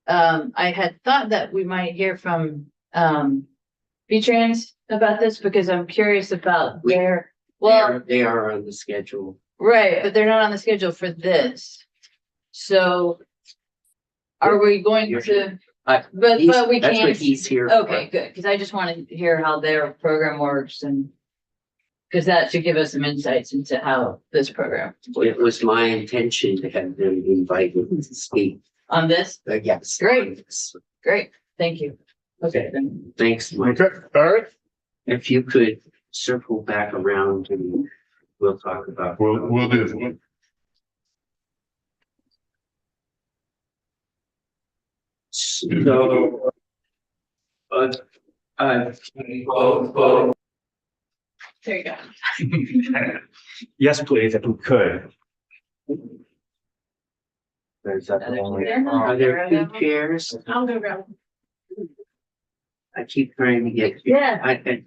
I had thought that we might hear from V-Trans about this, because I'm curious about their, well, They are on the schedule. right, but they're not on the schedule for this. So are we going to, but we That's what can't. he's here for. Okay, good, because I just want to hear how their program works, and because that should give us some insights into how this program It was my intention to have them invited to speak. on this. Yes. Great. Great, thank you. Okay, then. Thanks, Mike. Okay, all right. If you could circle back around and we'll talk about. We'll do. So. There you go. Yes, please, if we could. Is that the only? Are there two chairs? I'll go grab. I keep trying to get. Yeah. I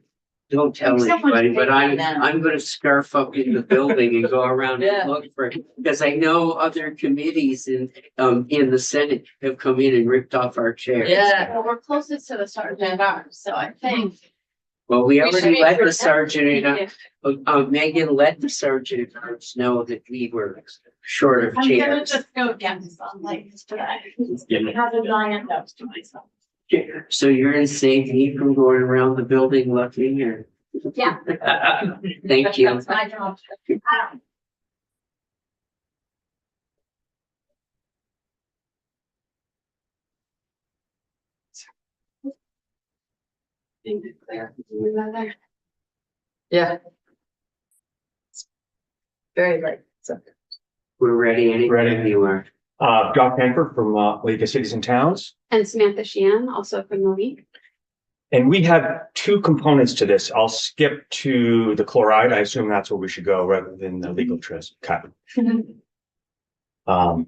don't tell Someone's anybody, but taking that. I'm gonna scarf up in the building and go around Yeah. and look for it. Because I know other committees in the Senate have come in and ripped off our chairs. Yeah. Well, we're closest to the sergeant at arms, so I think. Well, we We should already be let the protected. sergeant, Megan let the sergeant at arms know that we were short of I'm gonna chairs. just go get some like today. I have a giant nose to myself. So you're gonna save me from going around the building looking or? Yeah. Thank you. That's my job. Yeah. Very light. So. We're ready anytime Ready. you are. Doc Hanford from League of Cities and Towns. And Samantha Sheehan, also from the league. And we have two components to this. I'll skip to the chloride. I assume that's where we should go rather than the legal trust. Okay.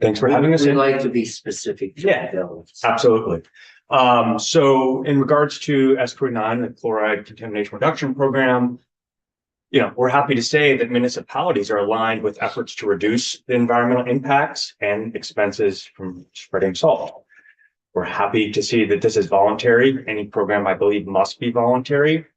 Thanks for having us We in. like to be specific. to the Yeah. bills. Absolutely. So in regards to S29, the chloride contamination reduction program, we're happy to say that municipalities are aligned with efforts to reduce the environmental impacts and expenses from spreading salt. We're happy to see that this is voluntary. Any program, I believe, must be voluntary.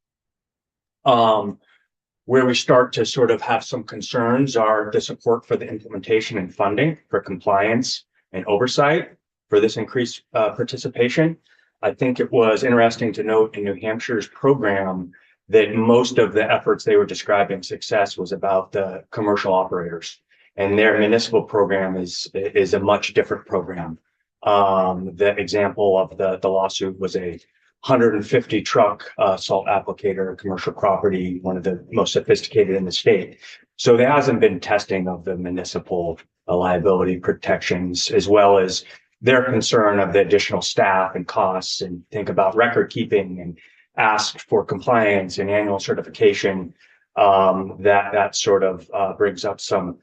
Where we start to sort of have some concerns are the support for the implementation and funding for compliance and oversight for this increased participation. I think it was interesting to note in New Hampshire's program that most of the efforts they were describing success was about the commercial operators, and their municipal program is a much different program. The example of the lawsuit was a 150 truck salt applicator, commercial property, one of the most sophisticated in the state. So there hasn't been testing of the municipal liability protections, as well as their concern of the additional staff and costs, and think about record keeping and ask for compliance and annual certification. That sort of brings up some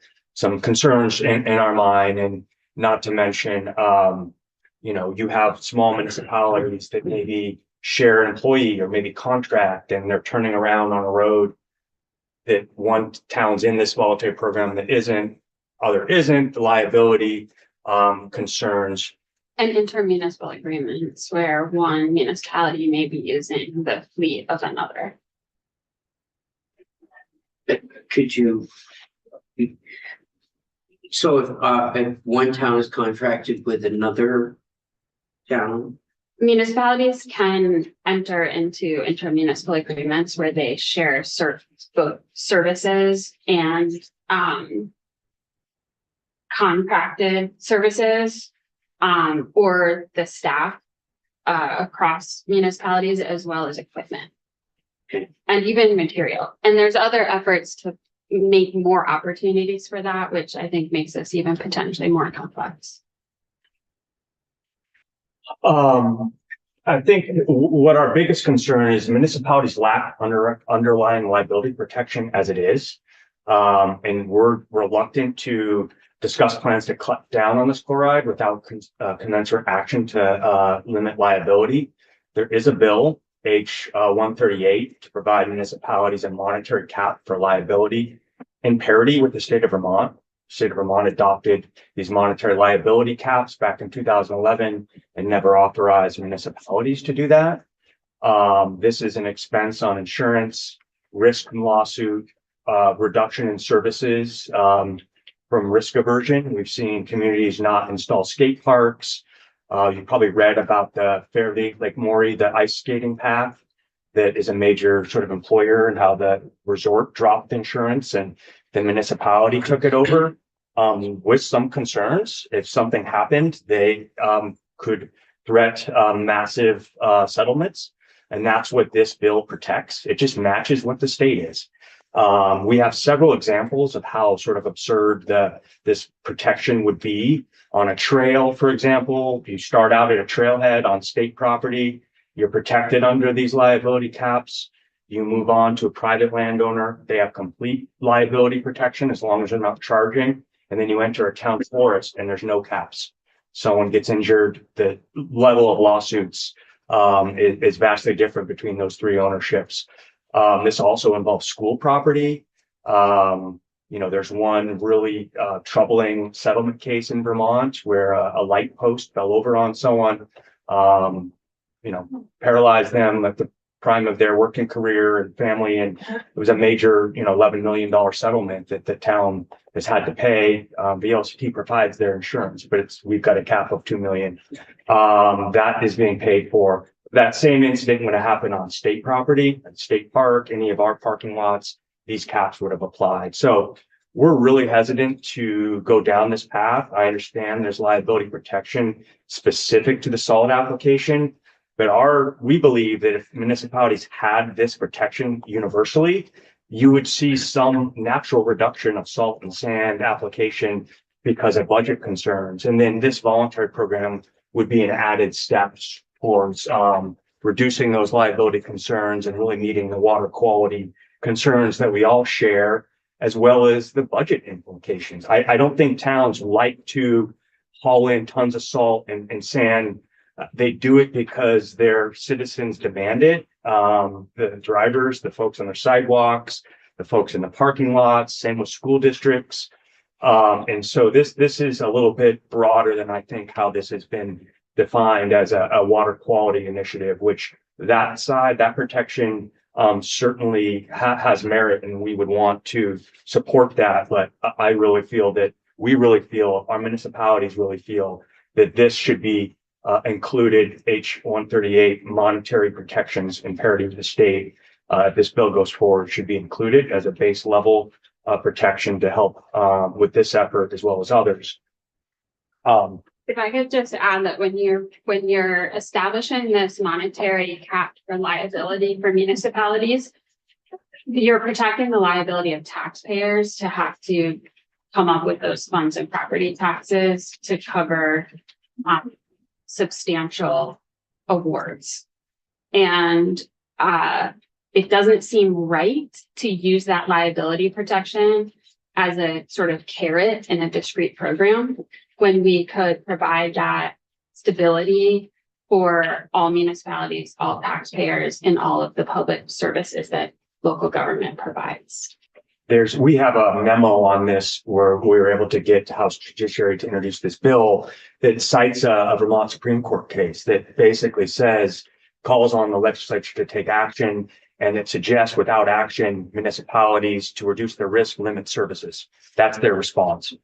concerns in our mind, and not to mention, you have small municipalities that maybe share an employee or maybe contract, and they're turning around on a road that one town's in this voluntary program that isn't, other isn't, the liability concerns. And intermunicipal agreements where one municipality may be using the fleet of another. Could you? So if one town is contracted with another town, Municipalities can enter into intermunicipal agreements where they share both services and contracted services, or the staff across municipalities, as well as equipment. Okay. And even material. And there's other efforts to make more opportunities for that, which I think makes this even potentially more complex. I think what our biggest concern is municipalities lack underlying liability protection as it is. And we're reluctant to discuss plans to cut down on this chloride without commensurate action to limit liability. There is a bill, H 138, to provide municipalities a monetary cap for liability in parity with the state of Vermont. The state of Vermont adopted these monetary liability caps back in 2011 and never authorized municipalities to do that. This is an expense on insurance, risk from lawsuit, reduction in services from risk aversion. We've seen communities not install skate parks. You probably read about the Fairleigh Lake Maury, the ice skating path that is a major sort of employer, and how the resort dropped insurance and the municipality took it over with some concerns. If something happened, they could threat massive settlements. And that's what this bill protects. It just matches what the state is. We have several examples of how sort of absurd this protection would be. On a trail, for example, you start out at a trailhead on state property, you're protected under these liability caps. You move on to a private landowner, they have complete liability protection as long as they're not charging. And then you enter a town forest and there's no caps. someone gets injured, the level of lawsuits is vastly different between those three ownerships. This also involves school property. There's one really troubling settlement case in Vermont where a light post fell over on someone, paralyzed them at the prime of their working career and family. And it was a major, $11 million settlement that the town has had to pay. VLCT provides their insurance, but we've got a cap of $2 million. That is being paid for. That same incident would have happened on state property, at State Park, any of our parking lots, these caps would have applied. So we're really hesitant to go down this path. I understand there's liability protection specific to the solid application, but we believe that if municipalities had this protection universally, you would see some natural reduction of salt and sand application because of budget concerns. And then this voluntary program would be an added step towards reducing those liability concerns and really meeting the water quality concerns that we all share, as well as the budget implications. I don't think towns like to haul in tons of salt and sand. They do it because their citizens demand it. The drivers, the folks on their sidewalks, the folks in the parking lots, same with school districts. And so this is a little bit broader than I think how this has been defined as a water quality initiative, which that protection certainly has merit, and we would want to support that. But I really feel that our municipalities really feel that this should be included H-138 monetary protections in parity with the state. If this bill goes forward, should be included as a base level protection to help with this effort as well as others. If I could just add that when you're establishing this monetary cap for liability for municipalities, you're protecting the liability of taxpayers to have to come up with those funds and property taxes to cover substantial awards. And it doesn't seem right to use that liability protection as a sort of carrot in a discrete program when we could provide that stability for all municipalities, all taxpayers, and all of the public services that local government provides. We have a memo on this where we were able to get House Judiciary to introduce this bill that cites a Vermont Supreme Court case that basically calls on the legislature to take action, and it suggests without action, municipalities to reduce their risk, limit services. That's their response.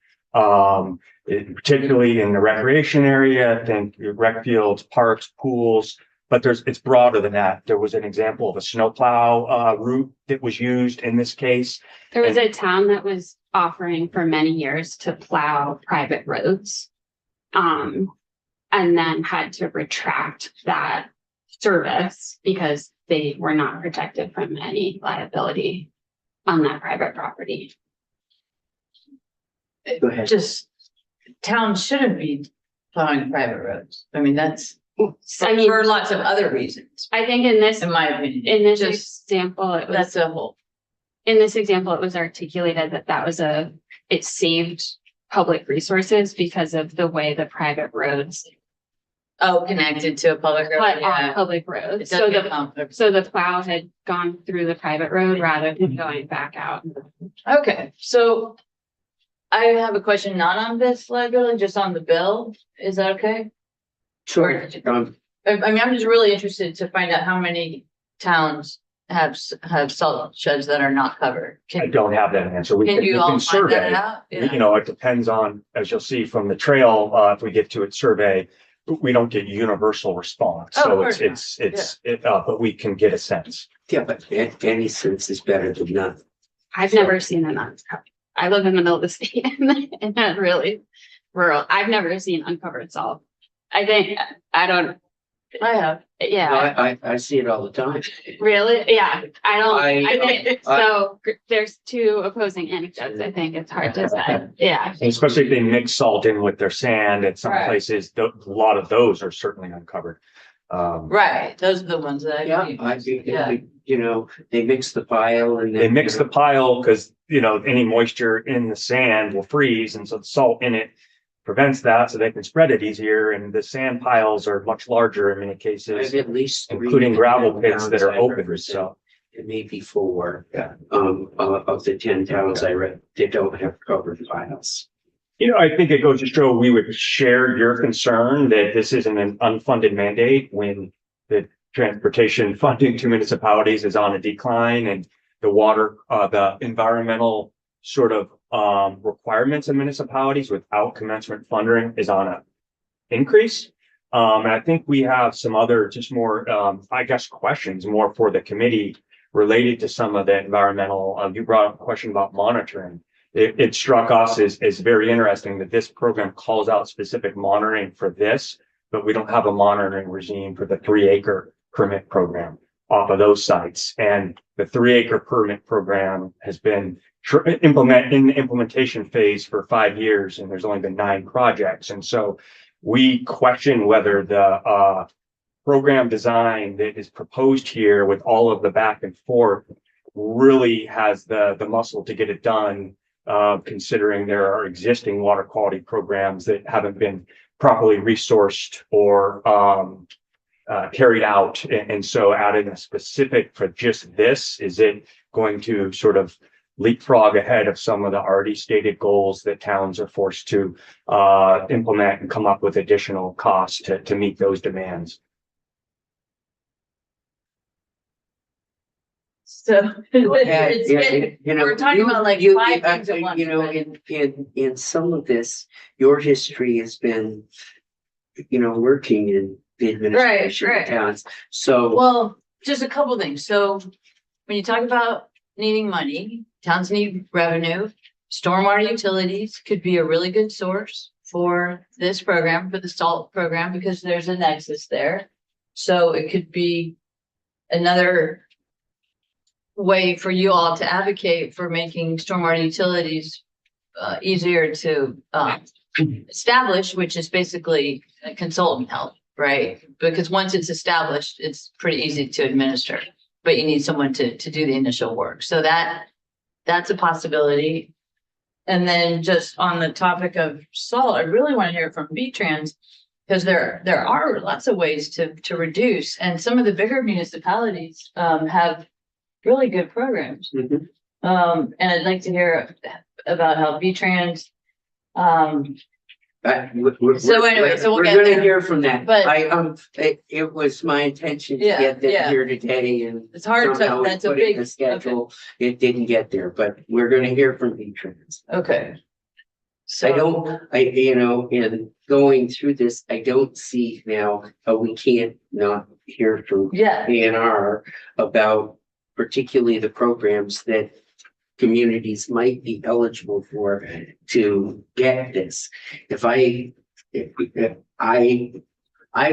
Particularly in the recreation area, I think rec fields, parks, pools, but it's broader than that. There was an example of a snowplow route that was used in this case. There was a town that was offering for many years to plow private roads, and then had to retract that service because they were not protected from any liability on that private property. Go ahead. Just towns shouldn't be plowing private roads. I mean, that's I mean, for lots of other reasons, I think in this in my opinion. in this Just example, it was that's a whole. in this example, it was articulated that it saved public resources because of the way the private roads Connected to a public road. put on Yeah. public It roads. does get complicated. So the plow had gone through the private road rather than going back out. Okay, so I have a question not on this liability, just on the bill. Is that okay? Sure. I mean, I'm just really interested to find out how many towns have salt sheds that are not covered. I don't have that answer. We Can you all find survey. that out? Yeah. It depends on, as you'll see from the trail, if we get to it survey, we don't get universal response. Oh, of So course but we can get a sense. Yeah, but any sense is better than none. I've never seen an uncovered. I live in the middle of the state and that really rural. I've never seen uncovered salt. I have. Yeah, I see it all the time. really? Yeah, I think I- so. There's two opposing anecdotes. I think it's hard to say. Yeah. And especially if they mix salt in with their sand at some Right. places, a lot of those are certainly uncovered. Right, those are the ones that They mix the pile and then. They mix the pile because, any moisture in the sand will freeze. And so the salt in it prevents that so they can spread it easier. And the sand piles are much larger in many I cases, have at least three including gravel towns pits that are I open, represent. so. It may be 4. Yeah. Of the 10 towns I read, they don't have covered piles. You know, I think it goes to show we would share your concern that this isn't an unfunded mandate when the transportation funding to municipalities is on a decline and the water, the environmental sort of requirements of municipalities without commensurate funding is on a increase. And I think we have some other just more, I guess, questions more for the committee related to some of the environmental. You brought up a question about monitoring. It struck us as very interesting that this program calls out specific monitoring for this, but we don't have a monitoring regime for the 3-acre permit program off of those sites. And the 3-acre permit program has been in the implementation phase for 5 years, and there's only been 9 projects. And so we question whether the program design that is proposed here with all of the back and forth really has the muscle to get it done, considering there are existing water quality programs that haven't been properly resourced or carried out. And so adding a specific for just this, is it going to sort of leapfrog ahead of some of the already stated goals that towns are forced to implement and come up with additional costs to meet those demands? So Yeah, it's, you know, we're talking about like you- 5 things at once. You know, in some of this, your history has been, you know, working in the administration of right. towns. So, Well, just a couple things. So when you talk about needing money, towns need revenue. Stormwater utilities could be a really good source for this program, for the SALT program, because there's a nexus there. So it could be another way for you all to advocate for making stormwater utilities easier to establish, which is basically a consultant help, right? Because once it's established, it's pretty easy to administer, but you need someone to do the initial work. So that's a possibility. And then just on the topic of SALT, I really want to hear from V-Trans, because there are lots of ways to reduce, and some of the bigger municipalities have really good programs. Mhm. And I'd like to hear about how V-Trans, So anyway, so we'll we're get gonna there. hear from that. But- It was my intention to Yeah, get them yeah. here today, and it's hard somehow to, we that's a put it in big, the okay, schedule. It didn't get there, but we're gonna hear from V-Trans. okay. I don't, you know, in going through this, I don't see now how we can't not hear from Yeah, ANR about particularly the programs that communities might be eligible for to get this. If I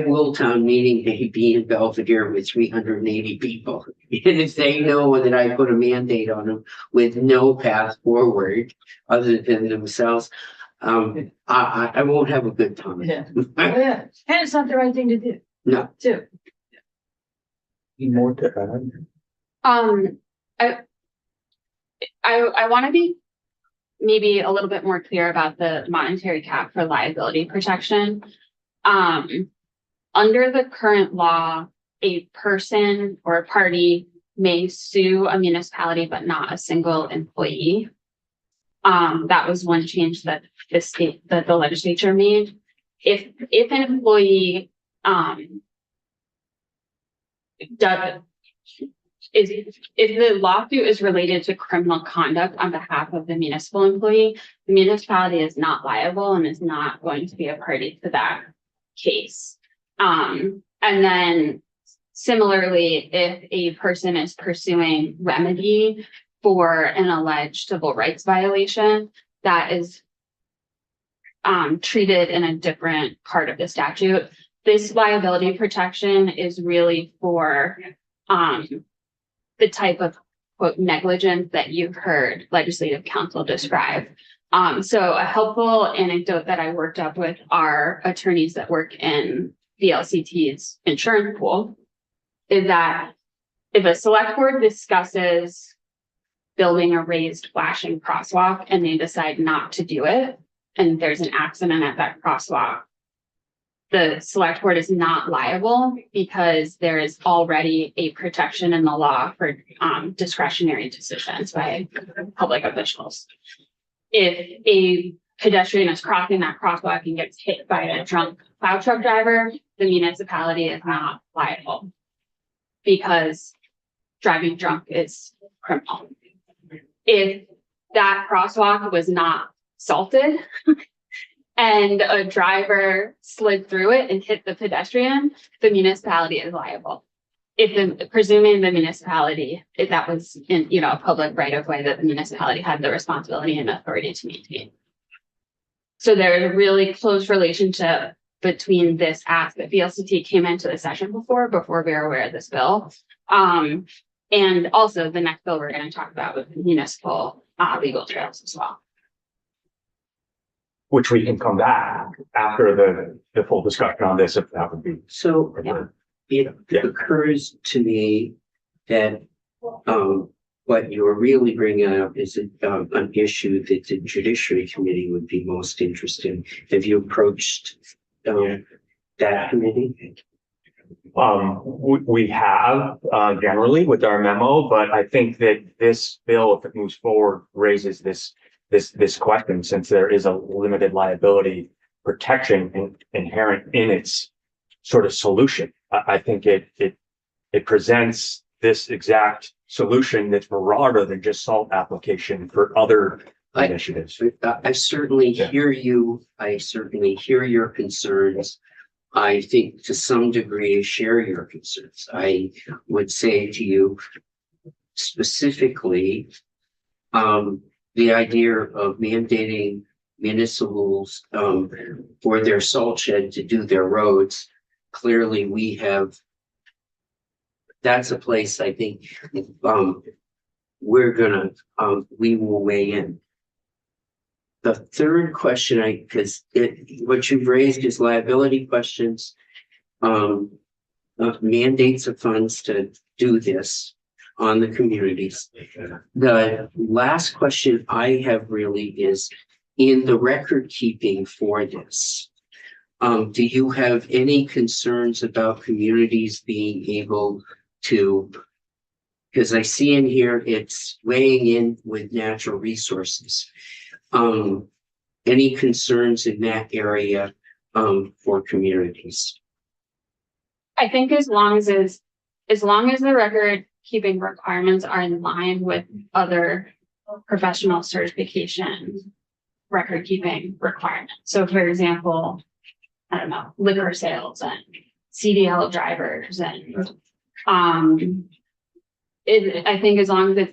will town meeting day be in Belvedere with 380 people. And if they know that I put a mandate on them with no path forward other than themselves, I won't have a good time. yeah, yeah. And it's not the right thing to do, No, too. More to add? I want to be maybe a little bit more clear about the monetary cap for liability protection. Under the current law, a person or a party may sue a municipality, but not a single employee. That was one change that the legislature made. If an employee if the lawsuit is related to criminal conduct on behalf of the municipal employee, the municipality is not liable and is not going to be a party to that case. And then similarly, if a person is pursuing remedy for an alleged civil rights violation, that is treated in a different part of the statute. This liability protection is really for the type of quote negligence that you've heard legislative counsel describe. So a helpful anecdote that I worked up with our attorneys that work in VLCT's insurance pool is that if a select board discusses building a raised flashing crosswalk and they decide not to do it, and there's an accident at that crosswalk, the select board is not liable because there is already a protection in the law for discretionary decisions by public officials. If a pedestrian is crossing that crosswalk and gets hit by a drunk plow truck driver, the municipality is not liable because driving drunk is criminal. If that crosswalk was not salted and a driver slid through it and hit the pedestrian, the municipality is liable. Presuming the municipality, if that was in, a public right of way that the municipality had the responsibility and authority to maintain. So there's a really close relationship between this act that VLCT came into the session before we were aware of this bill. And also the next bill we're going to talk about with municipal legal trails as well. Which we can come back after the full discussion on this, if that would be. So it occurs to me that what you're really bringing up is an issue that the Judiciary Committee would be most interested in. Have you approached that committee? We have generally with our memo, but I think that this bill, if it moves forward, raises this question, since there is a limited liability protection inherent in its sort of solution. I think it presents this exact solution that's broader than just salt application for other initiatives. I certainly hear you. I certainly hear your concerns. I think to some degree share your concerns. I would say to you specifically, the idea of mandating municipals for their salt shed to do their roads. Clearly, that's a place I think we will weigh in. The third question, what you've raised is liability questions, mandates of funds to do this on the communities. The last question I have really is in the record keeping for this. Do you have any concerns about communities being able to, because I see in here it's weighing in with natural resources. Any concerns in that area for communities? I think as long as the record keeping requirements are in line with other professional certification record keeping requirements. So for example, I don't know, liquor sales and CDL drivers and I think as long as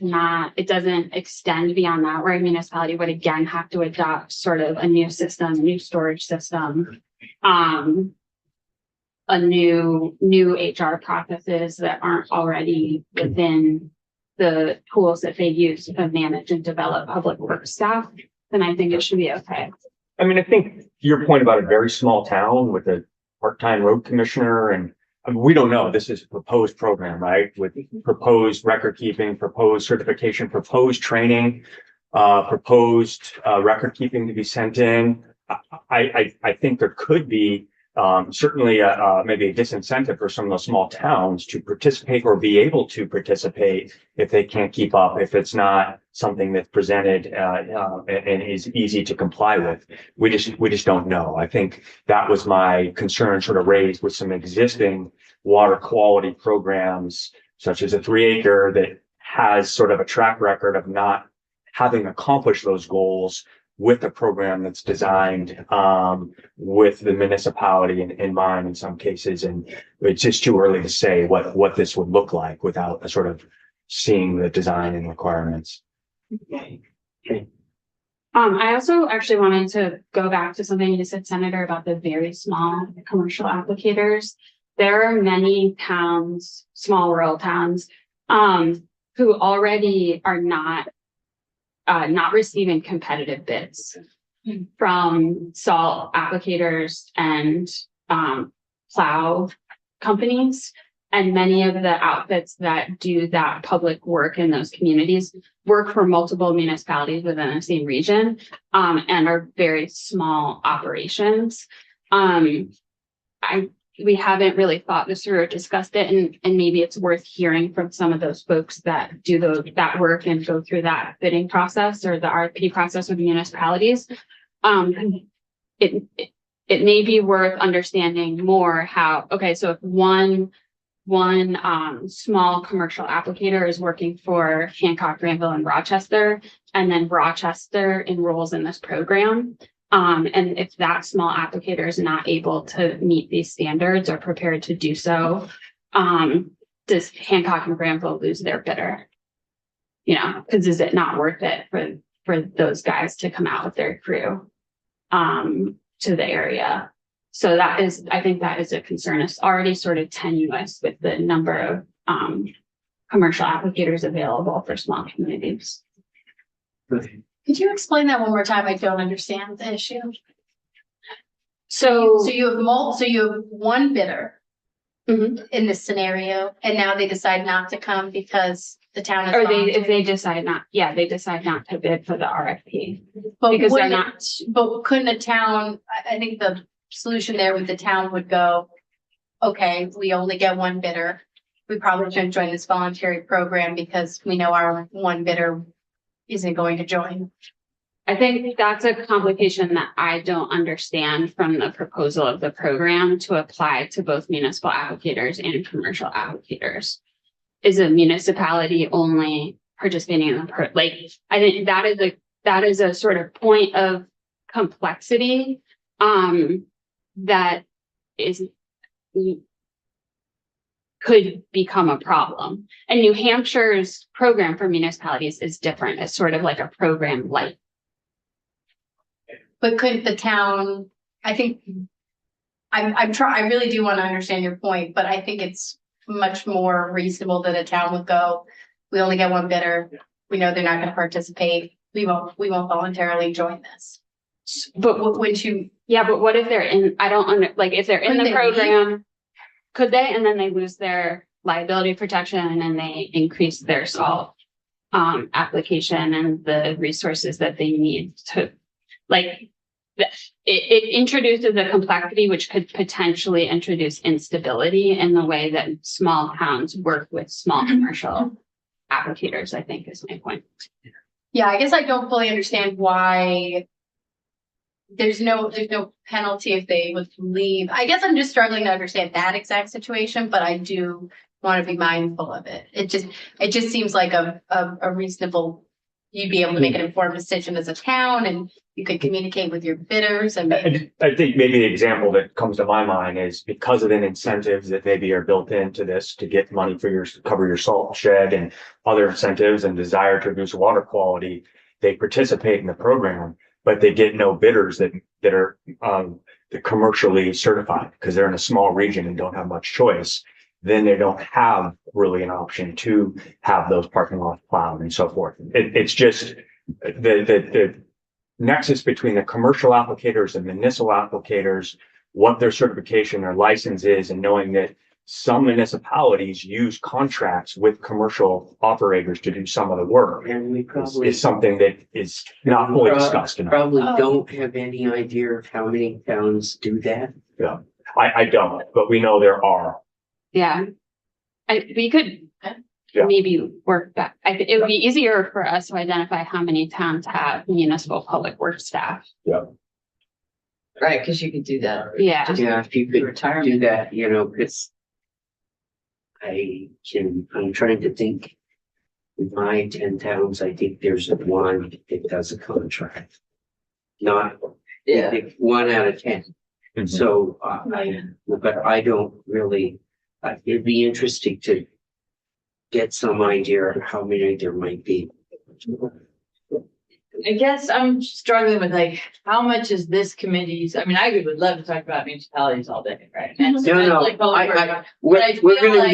it doesn't extend beyond that, where a municipality would again have to adopt sort of a new system, new storage system, a new HR processes that aren't already within the tools that they use to manage and develop public works staff, then I think it should be okay. I mean, I think your point about a very small town with a part-time road commissioner, and I mean, we don't know. This is a proposed program, right? With proposed record keeping, proposed certification, proposed training, proposed record keeping to be sent in. I think there could be certainly maybe a disincentive for some of those small towns to participate or be able to participate if they can't keep up, if it's not something that's presented and is easy to comply with. We just don't know. I think that was my concern sort of raised with some existing water quality programs, such as a 3-acre that has sort of a track record of not having accomplished those goals with a program that's designed with the municipality in mind in some cases. And it's just too early to say what this would look like without a sort of seeing the design and requirements. Okay. I also actually wanted to go back to something you said, Senator, about the very small commercial applicators. There are many towns, small rural towns, who already are not receiving competitive bids from salt applicators and plow companies. And many of the outfits that do that public work in those communities work for multiple municipalities within the same region, and are very small operations. We haven't really thought this through or discussed it, and maybe it's worth hearing from some of those folks that do that work and go through that bidding process or the RFP process with municipalities. It may be worth understanding more how, okay, so if one small commercial applicator is working for Hancock, Granville, and Rochester, and then Rochester enrolls in this program. And if that small applicator is not able to meet these standards or prepared to do so, does Hancock and Granville lose their bidder? You know, because is it not worth it for those guys to come out with their crew to the area? So I think that is a concern. It's already sort of tenuous with the number of commercial applicators available for small communities. Could you explain that one more time? I don't understand the issue. So So you have one bidder Mhm. in this scenario, and now they decide not to come because the town is. Or volunteering. if they decide not to bid for the RFP. But because they're wouldn't not- it- But couldn't a town, I think the solution there with the town would go, okay, we only get one bidder. We probably shouldn't join this voluntary program because we know our one bidder isn't going to join. I think that's a complication that I don't understand from the proposal of the program to apply to both municipal applicators and commercial applicators. Is a municipality only participating in the I think that is a sort of point of complexity that could become a problem. And New Hampshire's program for municipalities is different. It's sort of like a program light. But couldn't the town, I think, I really do want to understand your point, but I think it's much more reasonable that a town would go, we only get one bidder. We know they're not going to participate. We won't voluntarily join this. But Wouldn't you, yeah, but what if they're in, if they're in Couldn't the they program, could they, and then they lose their liability protection and then they increase their salt application and the resources that they need to, it introduces a complexity which could potentially introduce instability in the way that small towns work with small commercial applicators, I think is my point. yeah, I guess I don't fully understand why there's no penalty if they would leave. I guess I'm just struggling to understand that exact situation, but I do want to be mindful of it. It just seems like a reasonable, you'd be able to make an informed decision as a town and you could communicate with your bidders and maybe. I think maybe the example that comes to my mind is because of the incentives that maybe are built into this to get money for cover your salt shed and other incentives and desire to reduce water quality, they participate in the program, but they get no bidders that are commercially certified because they're in a small region and don't have much choice. Then they don't have really an option to have those parking lots plowed and so forth. It's just the nexus between the commercial applicators and municipal applicators, what their certification or license is, and knowing that some municipalities use contracts with commercial operators to do some of the work And we probably. is something that is not fully discussed enough. Probably Oh. don't have any idea of how many towns do that. I don't, but we know there are. Yeah. We could Yeah. maybe work that. It would be easier for us to identify how many towns have municipal public works staff. Right, because you could do that. Yeah. Yeah, if you could do Retirement. that, because I'm trying to think. In my 10 towns, I think there's one that does a contract. Not Yeah. one out of 10. Mhm. So, but I don't really, it'd be interesting to get some idea of how many there might be. I guess I'm struggling with how much is this committee's, I mean, I would love to talk about municipalities all day, right? And so No, no, like, public works. But I we're feel gonna like-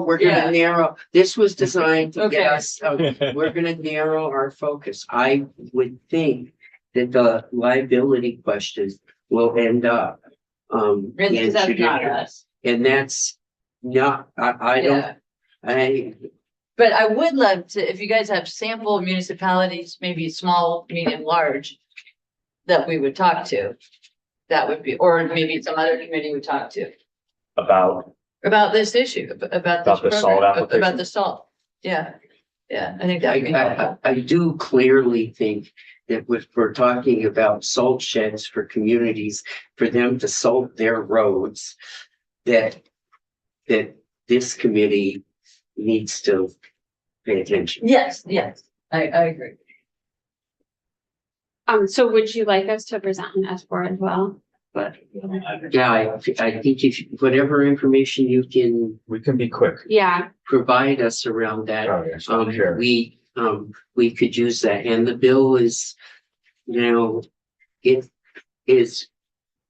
we're Yeah. gonna narrow, this was designed to Okay. get us, we're gonna narrow our focus. I would think that the liability question will end up. Really, 'cause that's not engineered. us. And that's No, I don't, Yeah. I, But I would love to, if you guys have sample municipalities, maybe small, medium, large, that we would talk to. That would be, or maybe some other committee would talk to about this issue, about this the salt program, application? about the salt. Yeah, yeah, I think that would be helpful. I do clearly think that if we're talking about salt sheds for communities, for them to salt their roads, that this committee needs to pay attention. Yes, I agree. So would you like us to present an S4 as well? But, Yeah, I think if, whatever information you can We can be quick. yeah, provide us around that, Oh, yes, sure. we could use that, and the bill is, it is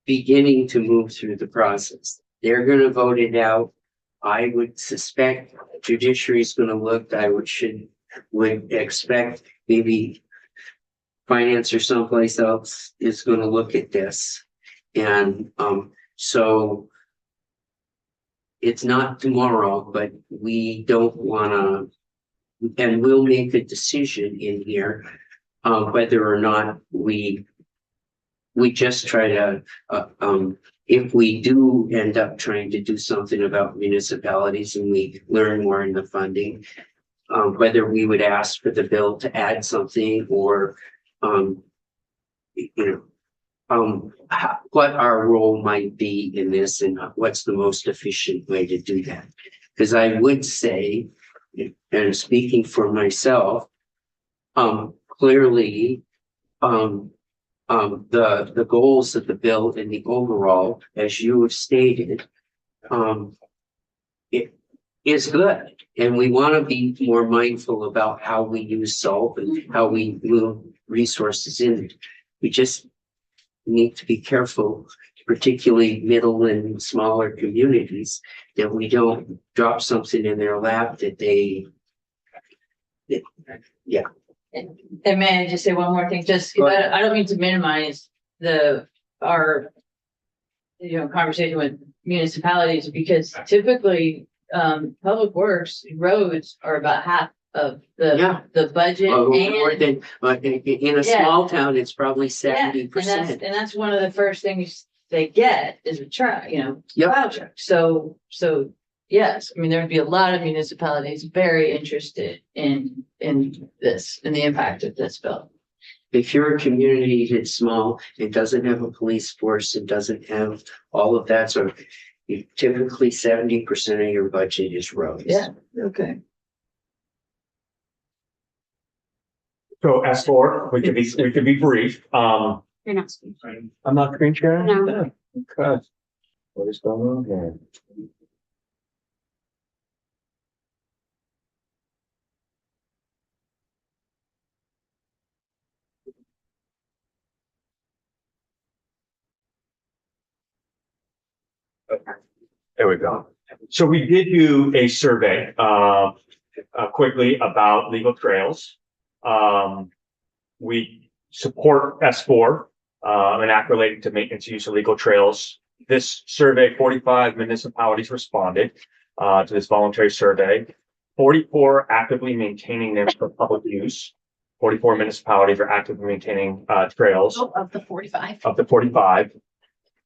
beginning to move through the process. They're gonna vote it out. I would suspect judiciary is gonna look, would expect maybe finance or someplace else is gonna look at this. And, so it's not tomorrow, but we don't wanna, and we'll make a decision in here, whether or not we just try to, if we do end up trying to do something about municipalities and we learn more in the funding, whether we would ask for the bill to add something or, what our role might be in this and what's the most efficient way to do that. Because I would say, and speaking for myself, clearly, the goals of the bill and the overall, as you have stated, it is good. And we want to be more mindful about how we use salt and how we move resources in it. We just need to be careful, particularly middle and smaller communities, that we don't drop something in their lap that yeah. And may I just say one more thing, just, Go I don't mean to minimize our conversation with municipalities, because typically, public works, roads are about half of Yeah. the budget. More And than, in a Yeah. small town, it's probably yeah, 70%. and that's one of the first things they get is a truck, Yep. plow truck. So yes, I mean, there would be a lot of municipalities very interested in this, in the impact of this bill. If you're a community that's small, it doesn't have a police force, it doesn't have all of that, so typically 70% of your budget is roads. Yeah, okay. So S4, we could be brief. you're not speaking. I'm not screen sharing? No. Okay. What is going on here? There we go. So we did do a survey, quickly about legal trails. We support S4, an act relating to maintenance use of legal trails. This survey, 45 municipalities responded, to this voluntary survey. 44 actively maintaining them for public use. 44 municipalities are actively maintaining, trails. Of the 45. Of the 45,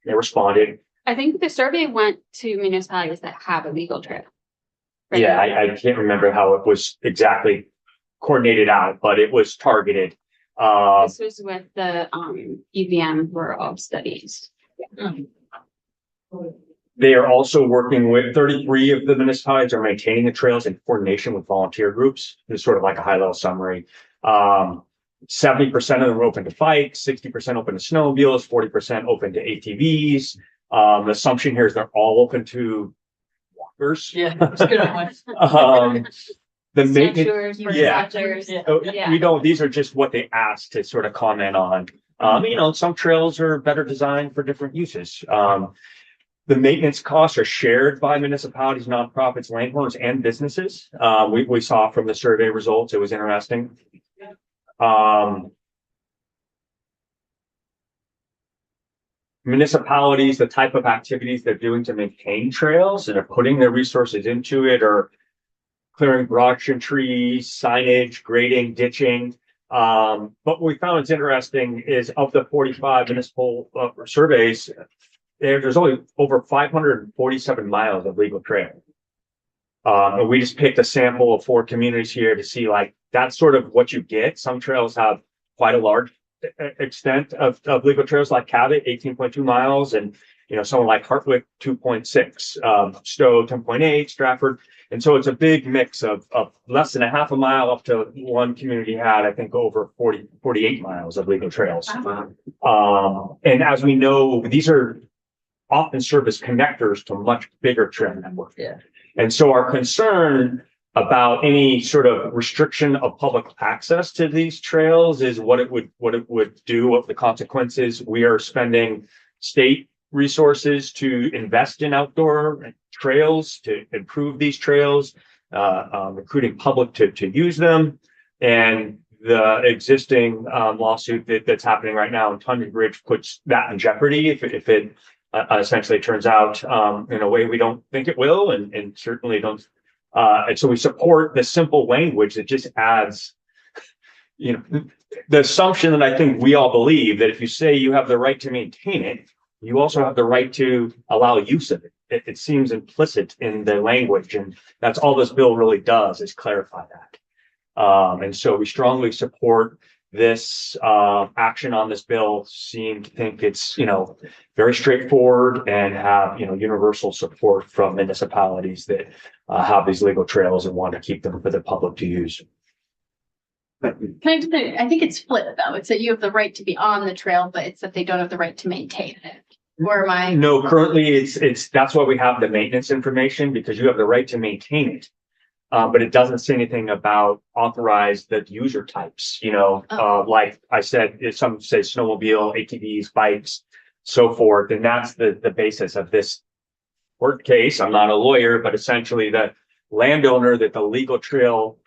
they responded. I think the survey went to municipalities that have a legal trail. Right? Yeah, I can't remember how it was exactly coordinated out, but it was targeted. This was with the UVM rural studies. They are also working with 33 of the municipalities are maintaining the trails in coordination with volunteer groups. This is sort of like a high level summary. 70% of them are open to bikes, 60% open to snowmobiles, 40% open to ATVs. The assumption here is they're all open to walkers. Yeah, it's a good one. The maintenance, Sensors, yeah. sensors. oh, Yeah. we don't, these are just what they asked to sort of comment on. Some trails are better designed for different uses. The maintenance costs are shared by municipalities, nonprofits, landowners, and businesses. We saw from the survey results, it was interesting. municipalities, the type of activities they're doing to maintain trails and are putting their resources into it, or clearing brush and trees, signage, grading, ditching. But what we found is interesting is of the 45 municipal surveys, there's only over 547 miles of legal trail. And we just picked a sample of 4 communities here to see, like, that's sort of what you get. Some trails have quite a large extent of legal trails, like Cabot, 18.2 miles, and someone like Hartwick, 2.6, Stowe, 10.8, Stratford. And so it's a big mix of less than a half a mile up to one community had, I think, over 48 miles of legal trails. And as we know, these are often serve as connectors to much bigger trail network. Yeah. And so our concern about any sort of restriction of public access to these trails is what it would do, what the consequences. We are spending state resources to invest in outdoor trails, to improve these trails, recruiting public to use them. And the existing lawsuit that's happening right now in Tunbridge Bridge puts that in jeopardy if it essentially turns out in a way we don't think it will, and certainly don't. And so we support the simple language that just adds, the assumption that I think we all believe, that if you say you have the right to maintain it, you also have the right to allow use of it. It seems implicit in the language, and that's all this bill really does, is clarify that. And so we strongly support this action on this bill. Seem to think it's very straightforward and have universal support from municipalities that have these legal trails and want to keep them for the public to use. Can I just say, I think it's split though. It's that you have the right to be on the trail, but it's that they don't have the right to maintain it. Or am I? No, currently it's that's why we have the maintenance information, because you have the right to maintain it. But it doesn't say anything about authorized the user types, like I said, if some say snowmobile, ATVs, bikes, so forth. And that's the basis of this court case. I'm not a lawyer, but essentially the landowner that the legal trail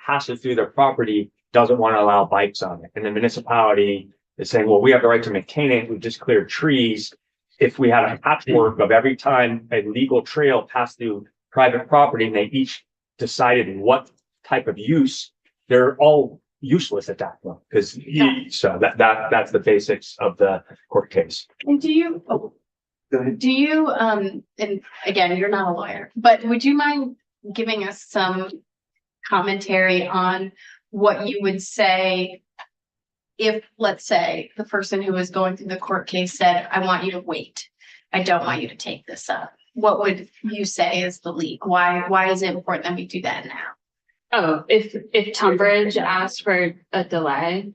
passes through their property doesn't want to allow bikes on it. And the municipality is saying, well, we have the right to maintain it. We've just cleared trees. If we had a patchwork of every time a legal trail passed through private property and they each decided what type of use, they're all useless at that point, because so that's the basics of the court case. And do you, Go ahead. and again, you're not a lawyer, but would you mind giving us some commentary on what you would say if, let's say, the person who was going through the court case said, I want you to wait. I don't want you to take this up. What would you say is the leak? Why is it important that we do that now? Oh, if Tunbridge asked for a delay?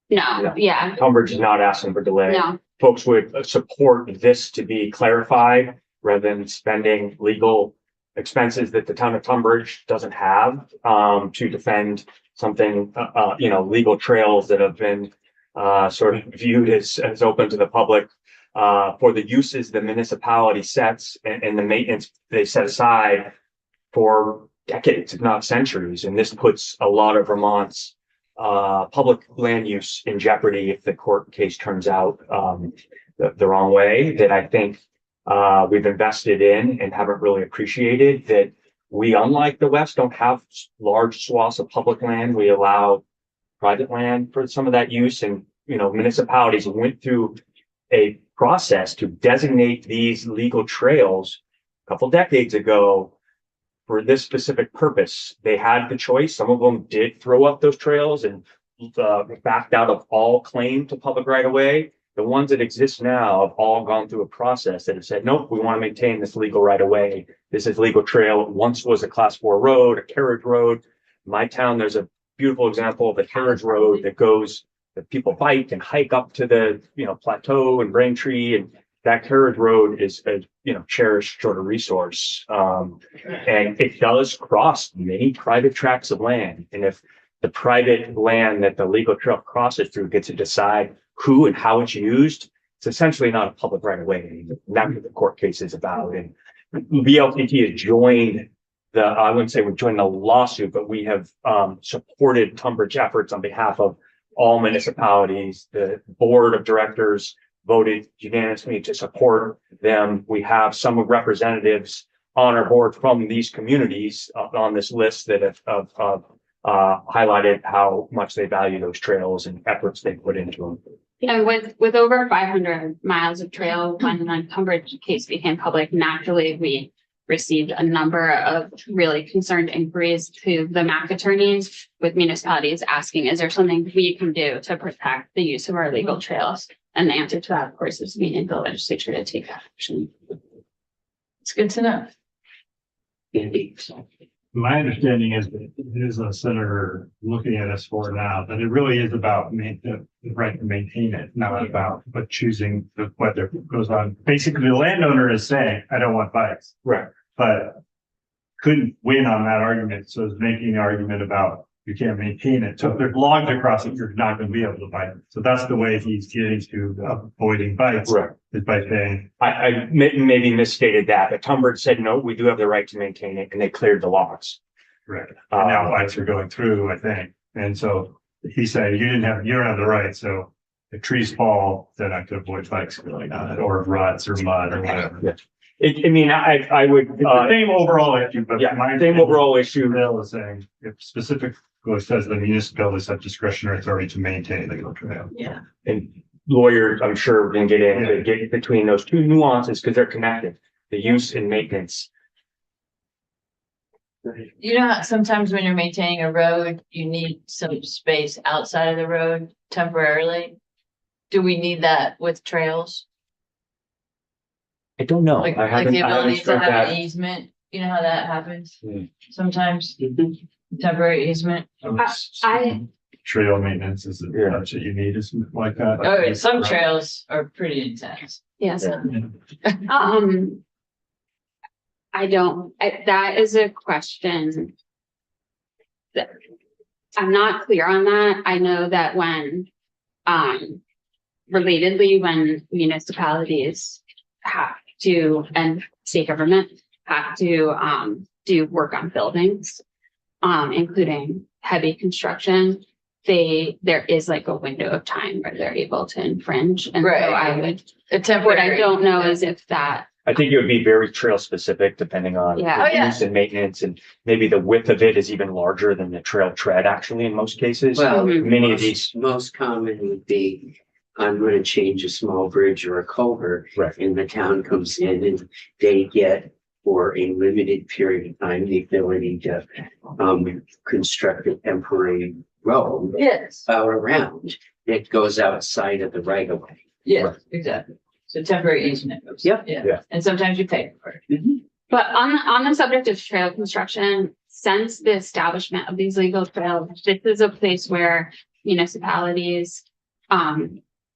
No, yeah, Tunbridge is not asking for delay. no, Folks would support this to be clarified rather than spending legal expenses that the town of Tunbridge doesn't have to defend something, legal trails that have been sort of viewed as open to the public for the uses the municipality sets and the maintenance they set aside for decades, if not centuries. And this puts a lot of Vermont's public land use in jeopardy if the court case turns out the wrong way, that I think we've invested in and haven't really appreciated. That we, unlike the West, don't have large swaths of public land. We allow private land for some of that use, and municipalities went through a process to designate these legal trails a couple decades ago for this specific purpose. They had the choice. Some of them did throw up those trails and backed out of all claim to public right of way. The ones that exist now have all gone through a process that have said, nope, we want to maintain this legal right of way. This is legal trail. It once was a class 4 road, a carriage road. In my town, there's a beautiful example of a carriage road that people bike and hike up to the, plateau and Braintree, and that carriage road is a, cherished sort of resource. And it does cross many private tracts of land. And if the private land that the legal trail crosses through gets to decide who and how it's used, it's essentially not a public right of way anymore. That's what the court case is about. And VLCT has joined I wouldn't say we've joined the lawsuit, but we have supported Tunbridge efforts on behalf of all municipalities. The board of directors voted unanimously to support them. We have some representatives on our board from these communities on this list that have highlighted how much they value those trails and efforts they put into them. Yeah, with over 500 miles of trail, when the encumbered case became public, naturally, we received a number of really concerned inquiries to the MAC attorneys with municipalities asking, is there something we can do to protect the use of our legal trails? And the answer to that, of course, is we need the legislature to take action. It's good to know. Andy. My understanding is that there's a senator looking at us for now, but it really is about the right to maintain it, not about but choosing whether it goes on. Basically, the landowner is saying, I don't want bikes. Right. But couldn't win on that argument. So it's making an argument about you can't maintain it. So if there's logs across it, you're not going to be able to bike it. So that's the way he's getting to avoiding bikes. Right. Is by saying, I maybe misstated that, but Tumbird said, no, we do have the right to maintain it, and they cleared the lots. right. And now bikes are going through, I think. And so he said, you don't have the right. So if trees fall, then I could avoid bikes going on it, or ruts or mud or whatever. Yeah. I would, It's the same overall issue, but yeah, my same overall issue. bill is saying if specific says the municipalities have discretionary authority to maintain the legal trail. Yeah. And lawyers, I'm sure, can get between those two nuances because they're connected, the use and maintenance. You know, how sometimes when you're maintaining a road, you need some space outside of the road temporarily. Do we need that with trails? I don't know. Like I haven't the ability to struck have that. an easement? You know how that happens? Hmm. Sometimes temporary easement. Trail maintenance is Yeah. much that you need is like that. Oh, some trails are pretty intense. Yes. Yeah. That is a question that I'm not clear on that. I know that relatedly, when municipalities have to, and state government have to, do work on buildings, including heavy construction, there is like a window of time where they're able to infringe. And so Right. I would, A what temporary. I don't know is if that, I think it would be very trail specific depending on Yeah. the Oh, yeah. use and maintenance, and maybe the width of it is even larger than the trail tread actually in most cases. Well, Mhm. Many of these, most common would be, I'm gonna change a small bridge or a culvert. Right. And the town comes in and they get, for a limited period of time, the ability to, construct a temporary road Yes, out around that goes outside of the right of way. yes, exactly. So temporary easement. Yep. Yeah, Yeah. and sometimes you pay for it. but on the subject of trail construction, since the establishment of these legal trails, this is a place where municipalities,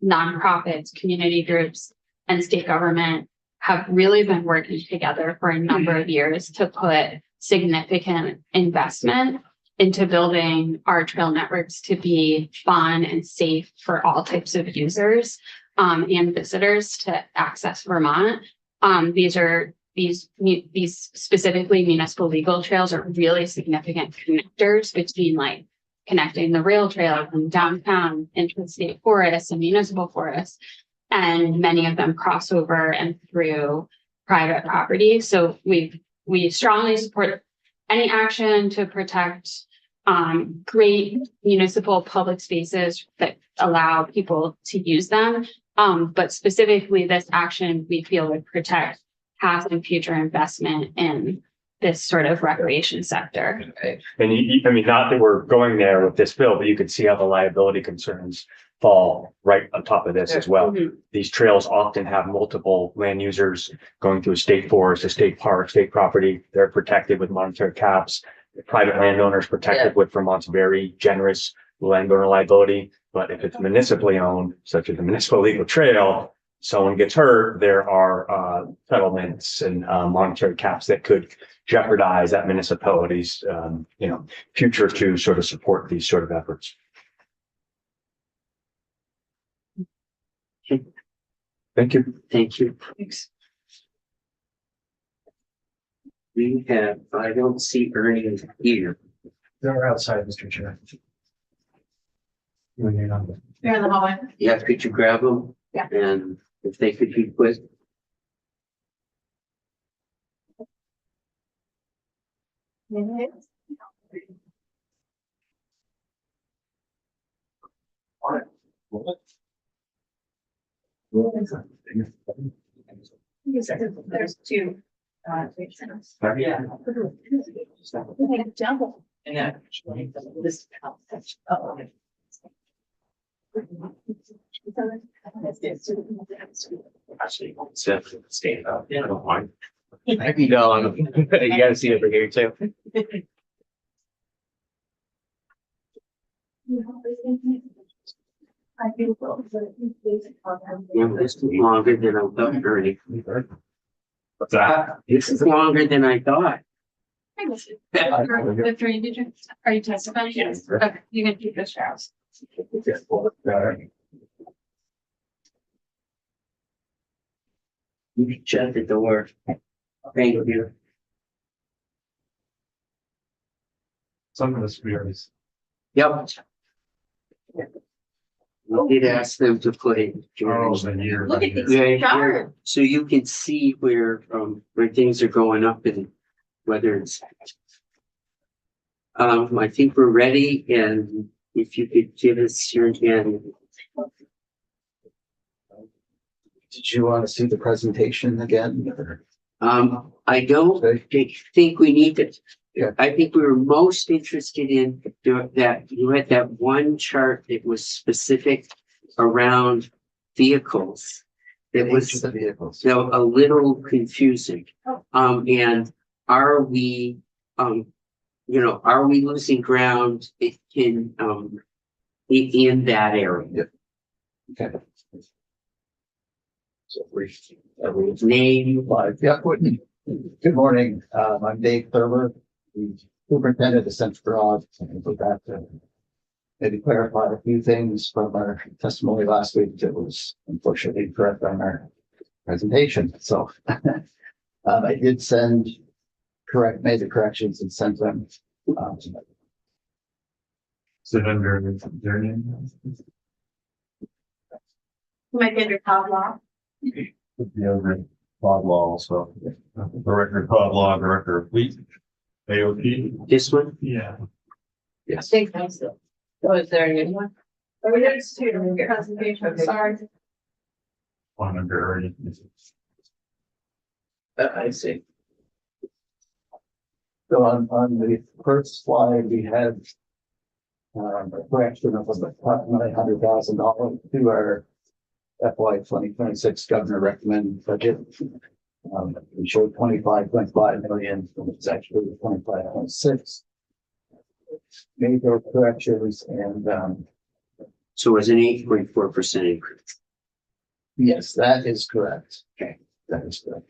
nonprofits, community groups, and state government have really been working together for a number of years to put significant investment into building our trail networks to be fun and safe for all types of users, and visitors to access Vermont. These specifically municipal legal trails are really significant connectors between like connecting the rail trail from downtown into the state forests and municipal forests. And many of them cross over and through private property. So we strongly support any action to protect great municipal public spaces that allow people to use them. But specifically this action we feel would protect past and future investment in this sort of recreation sector. and I mean, not that we're going there with this bill, but you can see how the liability concerns fall right on top of this as well. Mhm. These trails often have multiple land users going through a state forest, a state park, state property. They're protected with monetary caps. The private landowners protected with Vermont's very generous landowner liability. But if it's municipally owned, such as the municipal legal trail, someone gets hurt, there are settlements and monetary caps that could jeopardize that municipality's future to sort of support these sort of efforts. Thank you. Thank you. Thanks. We have, I don't see Ernie here. They're outside, Mr. Chair. You're in the hallway. Yeah, could you grab him? Yeah. And if they could be put. There's two. Yeah. Double. This. Oh. Actually, stand up. Yeah, I don't mind. You know, you gotta see it over here too. Yeah, this is longer than I thought, Ernie. What's that? This is longer than I thought. Victoria, did you, are you testifying? Yes. Okay, you can keep this house. You can shut the door. Thank you. Some of this weird is. Yep. We did ask them to put it. Charles a year. Look at these Yeah, here, charts. so you can see where things are going up and whether it's. I think we're ready, and if you could give us your hand. Did you want to see the presentation again? or- I don't think we need to. Yeah. I think we were most interested in that you had that one chart that was specific around vehicles. That Each was of the vehicles. so a little confusing. And are we, are we losing ground in that area? Okay. So we Name, live. Yeah, good morning. I'm Dave Thurber, the superintendent of Central Broad. And we're back to maybe clarify a few things from our testimony last week that was unfortunately incorrect on our presentation. So I did made the corrections and sent them. Is it under their name? Might be under top law. The other Bob Law also, Director Todd Law, Director of Fleet, AOP. this one? Yeah. Yes. Thank you. Oh, is there a new one? Oh, we have two in your presentation, sorry. One under. I see. So on the first slide, we had a correction of about $900,000 to our FY 2026 governor recommended budget. We showed 25.5 million, it's actually 25.6. Made those corrections and So it was an 8.4% increase. yes, that is correct. Okay, that is correct.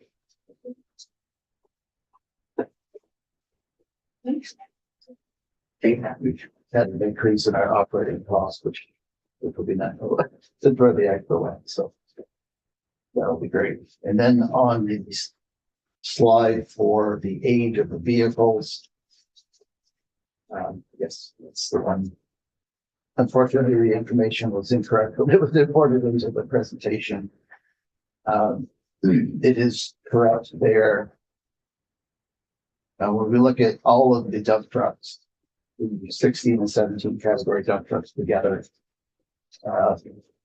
Okay. We've had an increase in our operating costs, which will be not to throw the act away, so that'll be great. And then on the slide for the age of the vehicles. Yes, that's the one. Unfortunately, the information was incorrect, but it was reported into the presentation. It is correct there. When we look at all of the dump trucks, the 16 and 17 category dump trucks together,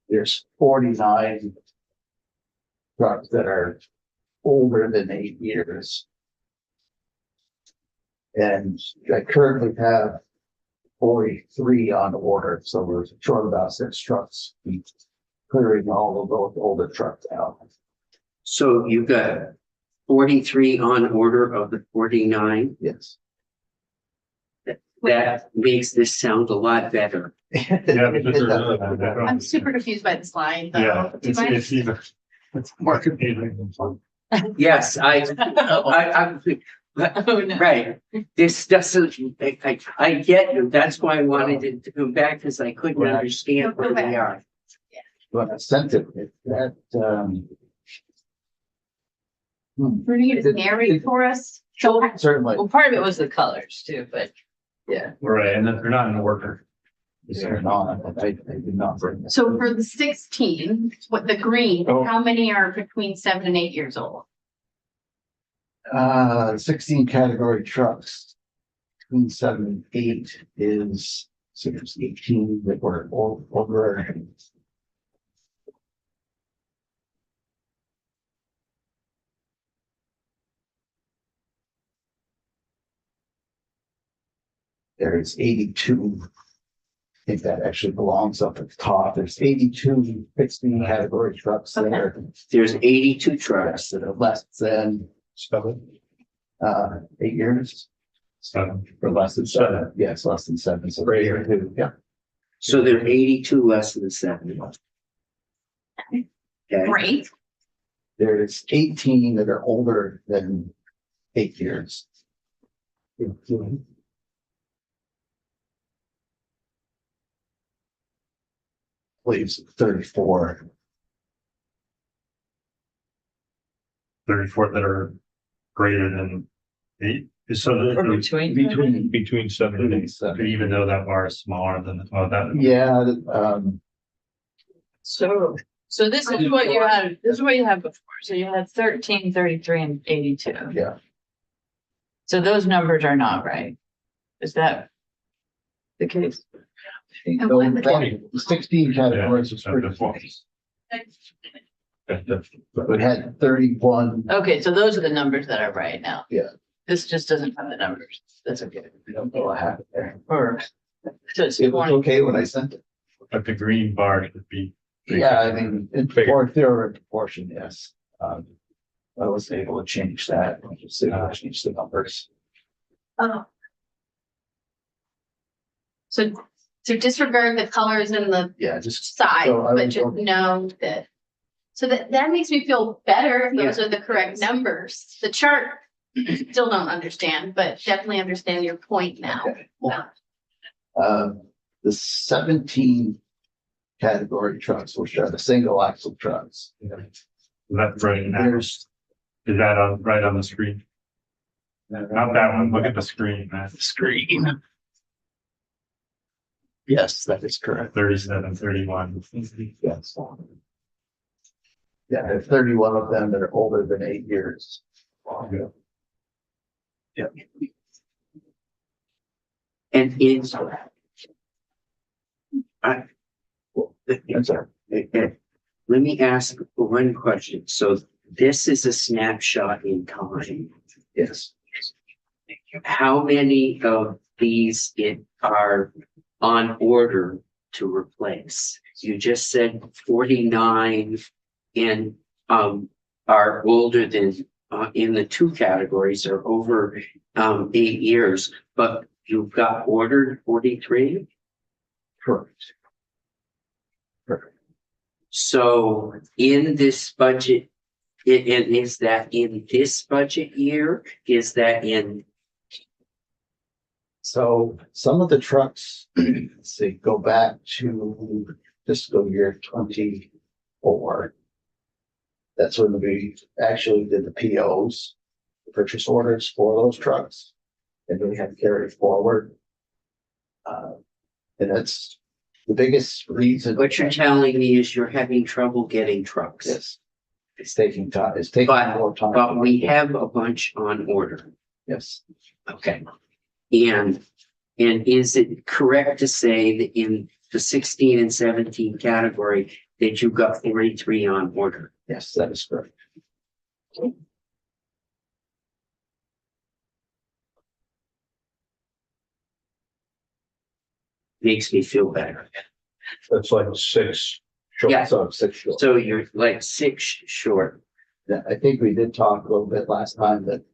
there's 49 trucks that are older than 8 years. And I currently have 43 on order, so we're short about 6 trucks, clearing all of those older trucks out. So you've got 43 on order of the 49. Yes. That makes this sound a lot better. Yeah, but this is, I'm super confused by the slide though. yeah, Do you it's, mind? it's even, it's more confusing. Yes, Oh, no. right. This doesn't, I get you. That's why I wanted it to come back because I couldn't Right. understand where we are. When I sent it, that, Were you just narrate for us? So, certainly, Well, part of it was the colors too, but yeah. Right, and then they're not in order. They're not, I did not bring this. So for the 16, what the green, Oh. how many are between 7 and 8 years old? 16 category trucks. Between 7 and 8 is, so there's 18 that were over. There's 82. I think that actually belongs up at the top. There's 82 16 category trucks that are, There's 82 trucks. that are less than 8 years. 7. Or less than 7. Yes, less than 7. So Right. yeah. So there are 82 less than 7. Okay, Great. There's 18 that are older than 8 years. Leaves 34. 34 that are greater than 8. So Or the, between. Between 7 and 8. even though that bar is smaller than, that. Yeah, So this is what you had, this is what you had before. So you had 13, 33, and 82. yeah. So those numbers are not right. Is that the case? And what would The 16 categories was pretty close. We had 31. Okay, so those are the numbers that are right now. Yeah. This just doesn't have the numbers. That's okay. I don't know what happened there. Or just It was okay when I sent it. But the green bar should be. Yeah, I mean, in their proportion, yes. I was able to change that, just change the numbers. Oh. So disregard the colors and the Yeah, just. size, So I but would just go- know that. So that makes me feel better if those are the correct numbers. The chart, still don't understand, but definitely understand your point now. Okay. The 17 category trucks, which are the single axle trucks. That's right now. There's, Is that on, right on the screen? Not that one. Look at the screen, man. screen. Yes, that is correct. 37, 31. Yes. Yeah, there's 31 of them that are older than 8 years. Yeah. and it's. That's all. Let me ask one question. So this is a snapshot in time. Yes. How many of these are on order to replace? You just said 49 and are older than in the 2 categories are over 8 years, but you've got ordered 43. Correct. Perfect. So in this budget, is that in this budget year? Is that in? So some of the trucks, let's see, go back to fiscal year 24. That's when we actually did the POs, the purchase orders for those trucks. And then we had to carry it forward. And that's the biggest reason. What you're telling me is you're having trouble getting trucks. Yes. It's taking time, it's taking more time. But we have a bunch on order. Yes, Okay. And is it correct to say that in the 16 and 17 category that you got 43 on order? yes, that is correct. Makes me feel better. That's like 6 short. Yeah. So 6 short. So you're like 6 short. Yeah, I think we did talk a little bit last time that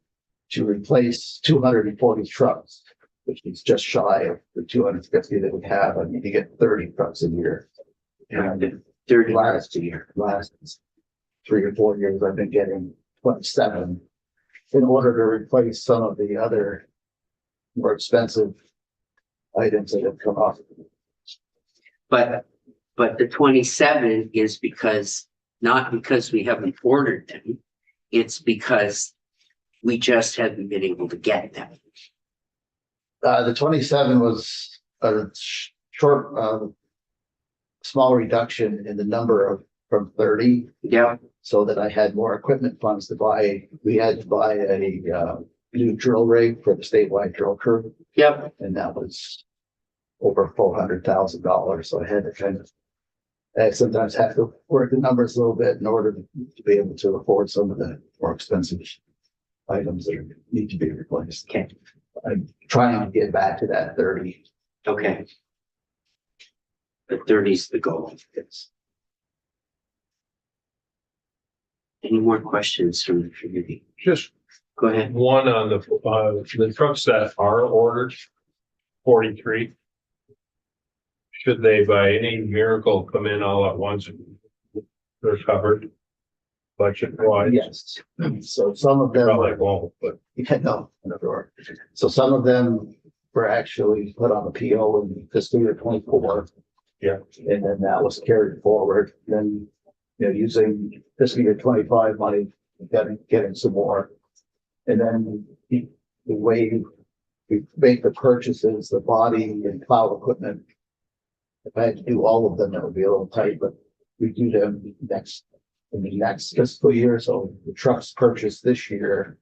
to replace 240 trucks, which is just shy of the 250 that we have, I need to get 30 trucks a year. And 30 last year. last 3 or 4 years, I've been getting 27 in order to replace some of the other more expensive items that have come off. But the 27 is not because we haven't ordered them. It's because we just haven't been able to get them. The 27 was a small reduction in the number of, from 30, Yeah, so that I had more equipment funds to buy. We had to buy a new drill rig for the statewide drill crew, yep, and that was over $400,000. So I had to kind of, I sometimes have to work the numbers a little bit in order to be able to afford some of the more expensive items that need to be replaced. Okay. I'm trying to get back to that 30. okay. But 30's the goal. It's Any more questions from the community? Just Go ahead. one on the trucks that are ordered, 43. Should they by any miracle come in all at once? They're covered. Budget wise. yes. So some of them. Probably won't, but Yeah, no, never. So some of them were actually put on the PO in fiscal year 24. Yeah. And then that was carried forward, then, using fiscal year 25 money, getting some more. And then the way we make the purchases, the body and plow equipment. If I had to do all of them, that would be a little tight, but we do them in the next fiscal year. So the trucks purchased this year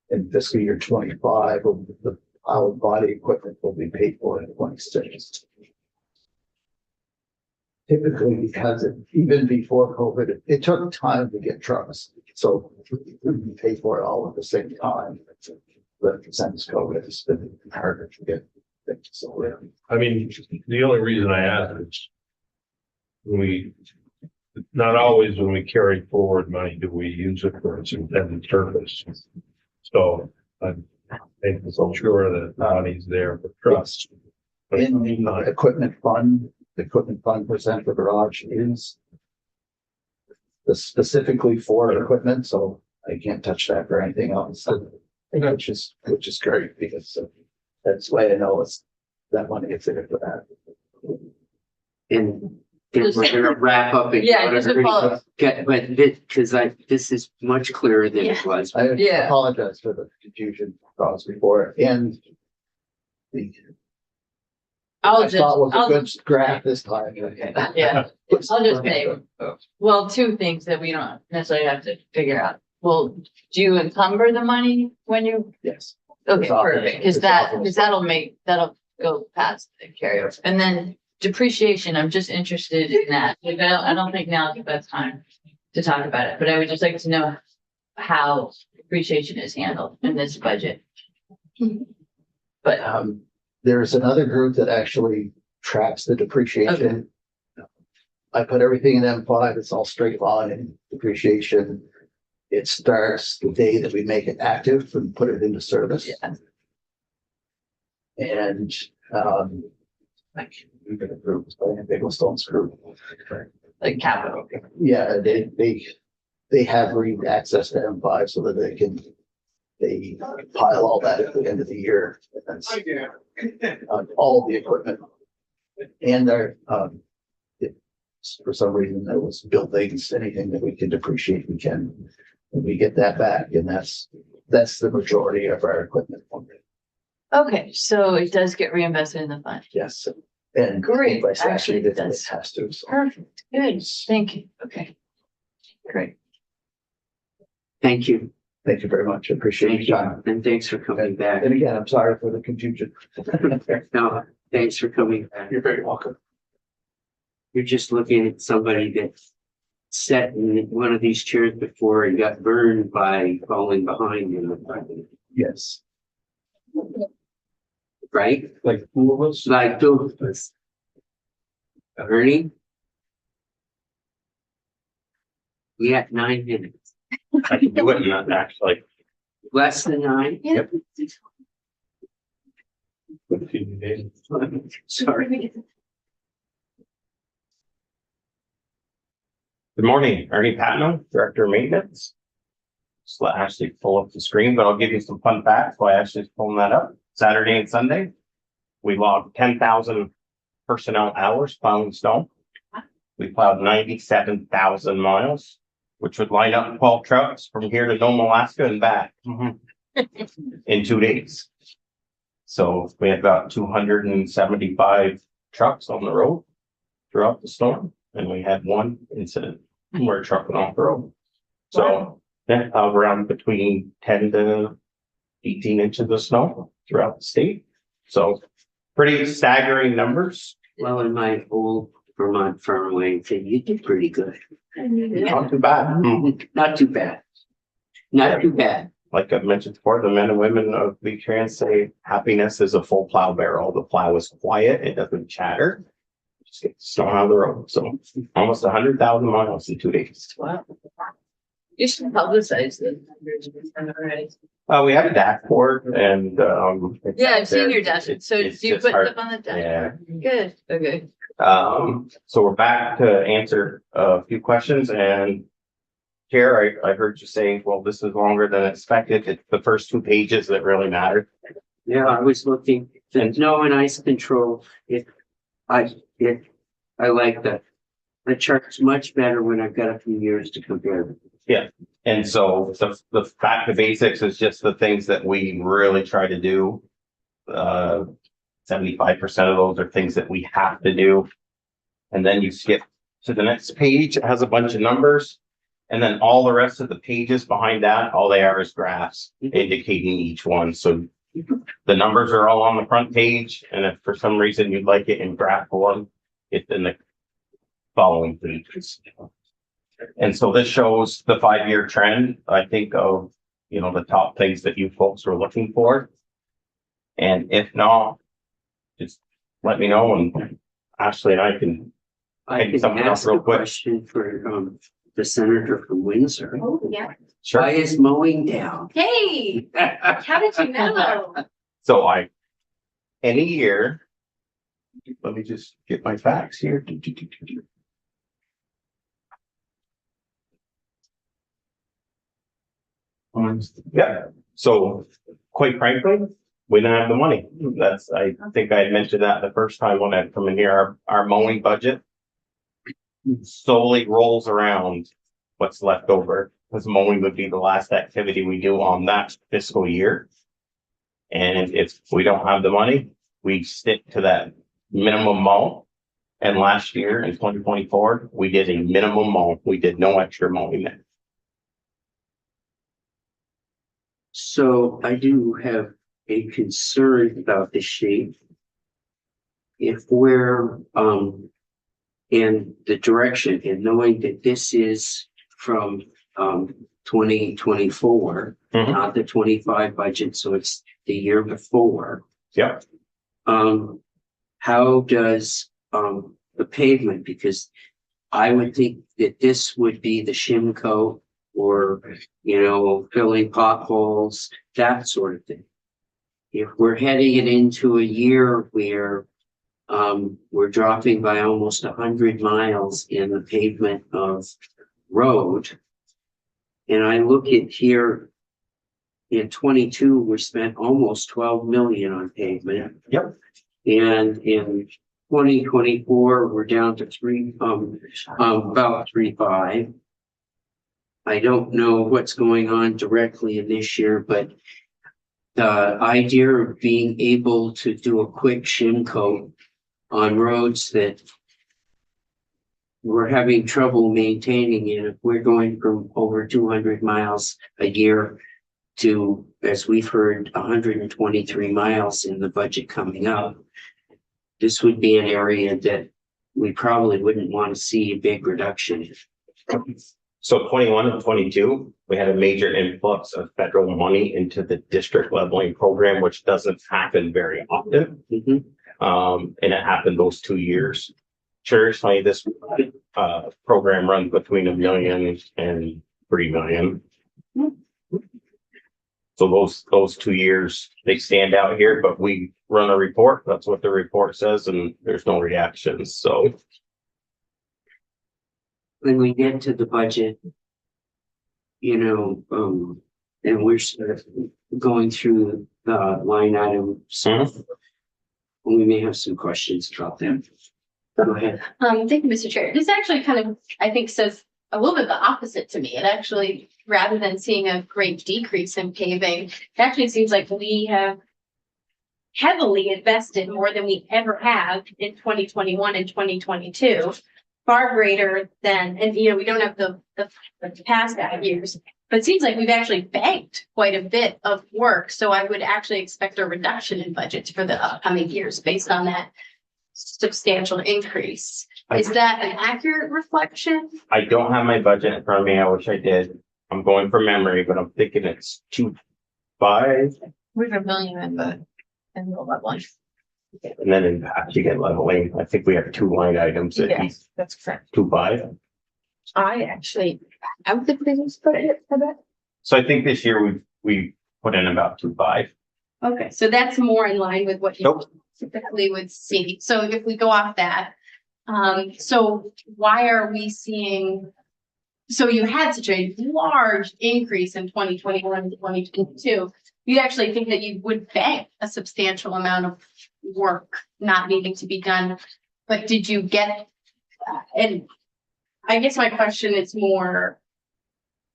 in fiscal year 25, the plow and body equipment will be paid for in 26. Typically, because even before COVID, it took time to get trucks. So we couldn't pay for it all at the same time. But since COVID, it's been harder to get things. So I mean, the only reason I ask is not always when we carry forward money, do we use it for its intended purpose. So I'm so sure that money's there for trust. in the equipment fund, the equipment fund percent for garage is specifically for equipment, so I can't touch that for anything else. Which is great because that's why I know it's that money is there for that. And then we're gonna wrap up. And Yeah, just a follow-up. But this is much clearer than it was. I Yeah. apologize for the confusion caused before, and the I'll I thought was a I'll- good graph this time. Yeah, I'll just say, well, two things that we don't necessarily have to figure out. Well, do you encumber the money when you, Yes. okay, It's all- perfect, it's because all- that'll go past the carryover. And then depreciation, I'm just interested in that. Like, I don't think now's the best time to talk about it, but I would just like to know how depreciation is handled in this budget. But, There's another group that actually tracks the depreciation. I put everything in M5, it's all straight line and depreciation. It starts the day that we make it active and put it into service. yeah, And, I can't remember the group, it's by Biglestone's group. like capital. Yeah, they have read access to M5 so that they pile all that at the end of the year. And that's on all the equipment. And there, for some reason, there was buildings, anything that we can depreciate, we can. And we get that back, and that's the majority of our equipment. Okay, so it does get reinvested in the fund. Yes, and Great, by statute, actually, it that's- has to. So. Perfect, good, thank you, okay. Great. Thank you. Thank you very much. I appreciate Thank your you. time. And thanks for coming back. And again, I'm sorry for the confusion. No, thanks for coming back. You're very welcome. You're just looking at somebody that sat in one of these chairs before and got burned by falling behind in the project, Yes. right? Like two of us. Like two of us. Ernie? We got 9 minutes, I can do it, not actually. less than 9. Yep. 15 days. Sorry. Good morning, Ernie Patno, Director of Maintenance. Just let Ashley pull up the screen, but I'll give you some fun facts while Ashley's pulling that up. Saturday and Sunday, we logged 10,000 personnel hours plowing snow. We plowed 97,000 miles, which would line up 12 trucks from here to Nome, Alaska and back in 2 days. So we had about 275 trucks on the road throughout the storm, and we had one incident where a truck went off the road. So, yeah, around between 10 to 18 inches of snow throughout the state. So pretty staggering numbers. Well, in my old Vermont farm way, you did pretty good. Not too bad. Not too bad. Not too bad. Like I've mentioned before, the men and women of V-Trans say happiness is a full plow barrel. The plow is quiet, it doesn't chatter. Just get the snow out of the road. So almost 100,000 miles in 2 days. Wow. You should publicize the already. We have a dashboard and Yeah, I've seen your dashboard. So do it's you just put hard. stuff on the dashboard? Yeah. Good, okay. So we're back to answer a few questions and Chair, I heard you say, well, this is longer than expected. It's the first 2 pages that really matter. Yeah, I was looking, the snow and ice control, I like that. The chart's much better when I've got a few years to compare them. And so the back to basics is just the things that we really try to do. 75% of those are things that we have to do. And then you skip to the next page, it has a bunch of numbers. And then all the rest of the pages behind that, all they are is graphs indicating each one. So the numbers are all on the front page. And if for some reason you'd like it in graph form, it's in the following pages. And so this shows the 5-year trend, I think, of, the top things that you folks were looking for. And if not, just let me know and Ashley and I can. I Hey, can something else ask real a quick. question for the senator from Windsor. Oh, yeah. Sure. Why is mowing down? Hey, how did you know? So any year, let me just get my facts here. Yeah, so quite frankly, we didn't have the money. I think I had mentioned that the first time when I come in here, our mowing budget solely rolls around what's left over, because mowing would be the last activity we do on that fiscal year. And if we don't have the money, we stick to that minimum mow. And last year in 2024, we did a minimum mow. We did no extra mowing then. So I do have a concern about the shape. If we're, in the direction and knowing that this is from, 2024, Mhm. not the 25 budget, so it's the year before. Yep. How does, the pavement, because I would think that this would be the shim coat or, filling potholes, that sort of thing. If we're heading it into a year where, we're dropping by almost 100 miles in the pavement of road. And I look at here in 22, we spent almost 12 million on pavement. Yep. And in 2024, we're down to about 3.5. I don't know what's going on directly in this year, but the idea of being able to do a quick shim coat on roads that we're having trouble maintaining, and if we're going from over 200 miles a year to, as we've heard, 123 miles in the budget coming up, this would be an area that we probably wouldn't want to see a big reduction in. So 21 and 22, we had a major influx of federal money into the district leveling program, which doesn't happen very often. Mhm. And it happened those 2 years. Traditionally, this program runs between $1 million and $3 million. So those 2 years, they stand out here, but we run a report. That's what the report says, and there's no reactions. So When we get to the budget, and we're sort of going through the line item stuff, we may have some questions about them. Go ahead. Thank you, Mr. Chair. This actually kind of, I think, says a little bit the opposite to me. It actually, rather than seeing a great decrease in paving, it actually seems like we have heavily invested more than we ever have in 2021 and 2022. Far greater than, and you know, we don't have the past 5 years, but it seems like we've actually banked quite a bit of work. So I would actually expect a reduction in budgets for the upcoming years based on that substantial increase. Is that an accurate reflection? I don't have my budget in front of me. I wish I did. I'm going from memory, but I'm thinking it's 2.5. We have $1 million in the level. And then in patch you get leveling. I think we have 2 line items at Yes, that's correct. 2.5. I actually have the previous budget for that. So I think this year we put in about 2.5. Okay, so that's more in line with what you Nope. typically would see. So if we go off that, so why are we seeing? So you had such a large increase in 2021 and 2022. You'd actually think that you would bank a substantial amount of work not needing to be done. But did you get, and I guess my question is more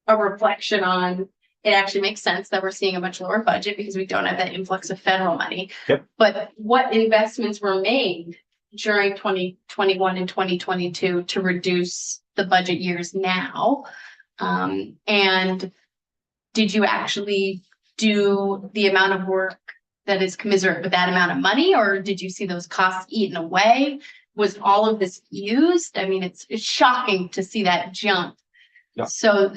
a reflection on, it actually makes sense that we're seeing a much lower budget because we don't have that influx of federal money. Yep. But what investments were made during 2021 and 2022 to reduce the budget years now? And did you actually do the amount of work that is commensurate with that amount of money, or did you see those costs eaten away? Was all of this used? I mean, it's shocking to see that jump. Yeah. So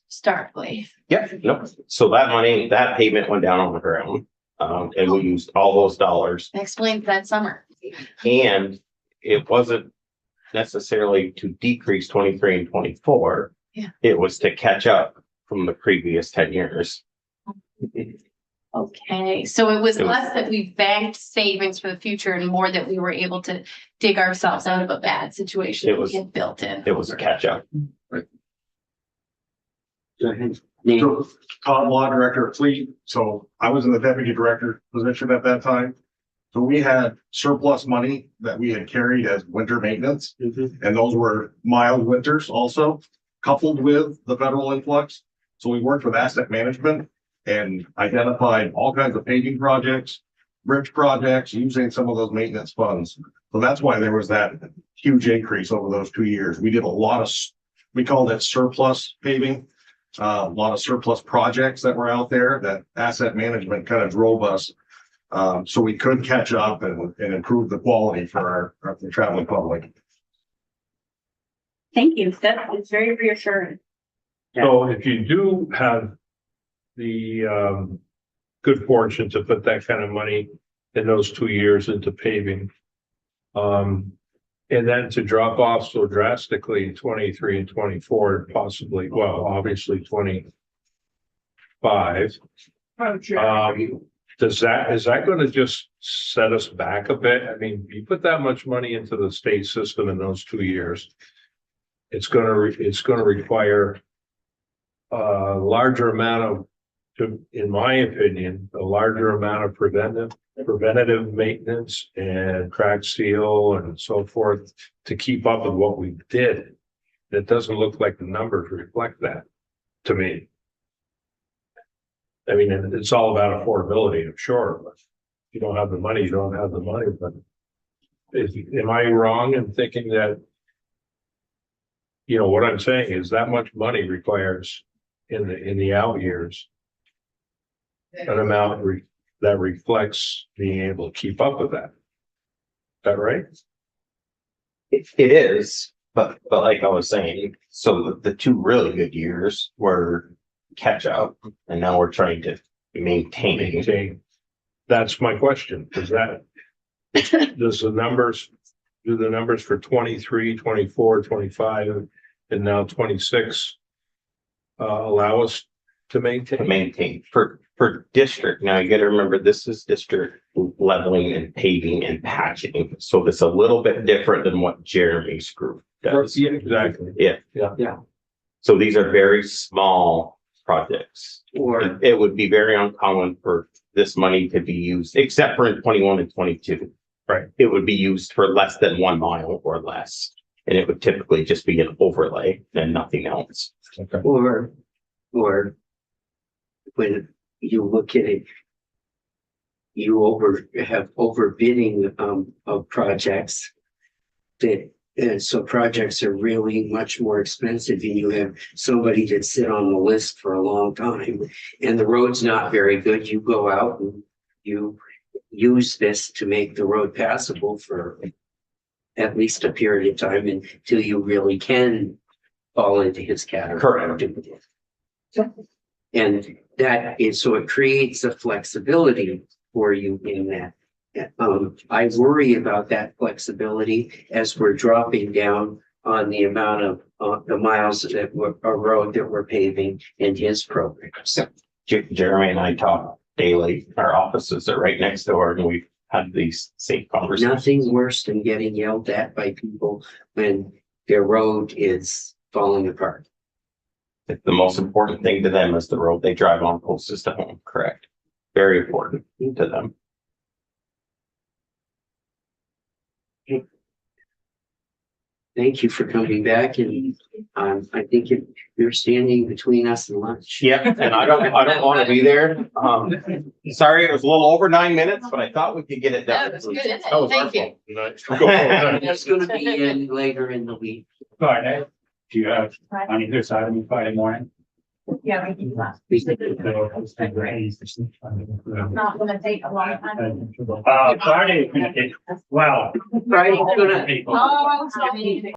starkly. Yep, nope. So that money, that payment went down on the ground. And we used all those dollars, Explain that summer. and it wasn't necessarily to decrease 23 and 24. Yeah. It was to catch up from the previous 10 years. Okay, so it was It was- less that we banked savings for the future and more that we were able to dig ourselves out of a bad situation It that was- we had built in. It was a catch up. Go ahead. Name. So, Todd Law, Director of Fleet. So I was in the deputy director position at that time. So we had surplus money that we had carried as winter maintenance. And those were mild winters also, coupled with the federal influx. So we worked with asset management and identified all kinds of paving projects, bridge projects, using some of those maintenance funds. So that's why there was that huge increase over those 2 years. We did a lot of, we called it surplus paving. A lot of surplus projects that were out there that asset management kind of drove us. So we could catch up and improve the quality for the traveling public. Thank you. That is very reassuring. So if you do have the good fortune to put that kind of money in those 2 years into paving, and then to drop off so drastically in 23 and 24, possibly, well, obviously 25. Is that going to just set us back a bit? I mean, you put that much money into the state system in those 2 years, it's going to require a larger amount of, in my opinion, a larger amount of preventative maintenance and crack seal and so forth to keep up with what we did. It doesn't look like the numbers reflect that to me. I mean, it's all about affordability, I'm sure, but if you don't have the money, you don't have the money, but am I wrong in thinking that, you know, what I'm saying is that much money requires in the out years an amount that reflects being able to keep up with that. Is that right? It is, but like I was saying, so the 2 really good years were catch up, and now we're trying to maintain. That's my question. Do the numbers for 23, 24, 25, and now 26 allow us to maintain? For district. Now you got to remember, this is district leveling and paving and patching. So it's a little bit different than what Jeremy's group does. Yeah, exactly. Yeah. So these are very small projects. Or It would be very uncommon for this money to be used, except for in 21 and 22. Right. It would be used for less than 1 mile or less. And it would typically just be an overlay and nothing else. or when you look at it, you have overbidding of projects. And so projects are really much more expensive and you have somebody that sit on the list for a long time and the road's not very good. You go out and you use this to make the road passable for at least a period of time until you really can fall into his category. Correct. And that is, so it creates a flexibility for you in that. I worry about that flexibility as we're dropping down on the amount of the miles that a road that we're paving in his programs. Jeremy and I talk daily. Our offices are right next door and we've had these same conversations. Nothing worse than getting yelled at by people when their road is falling apart. The most important thing to them is the road they drive on closest to home, correct? Very important to them. Thank you for coming back and I think you're standing between us and lunch. Yeah, and I don't want to be there. Sorry, it was a little over 9 minutes, but I thought we could get it done. That was good, isn't That was it? our Thank you. fault. It's gonna be in later in the week. Friday, do you have on either side of me Friday morning? Yeah, we can do that. Not gonna take a long time. Friday, well. Friday's gonna, Oh, sorry.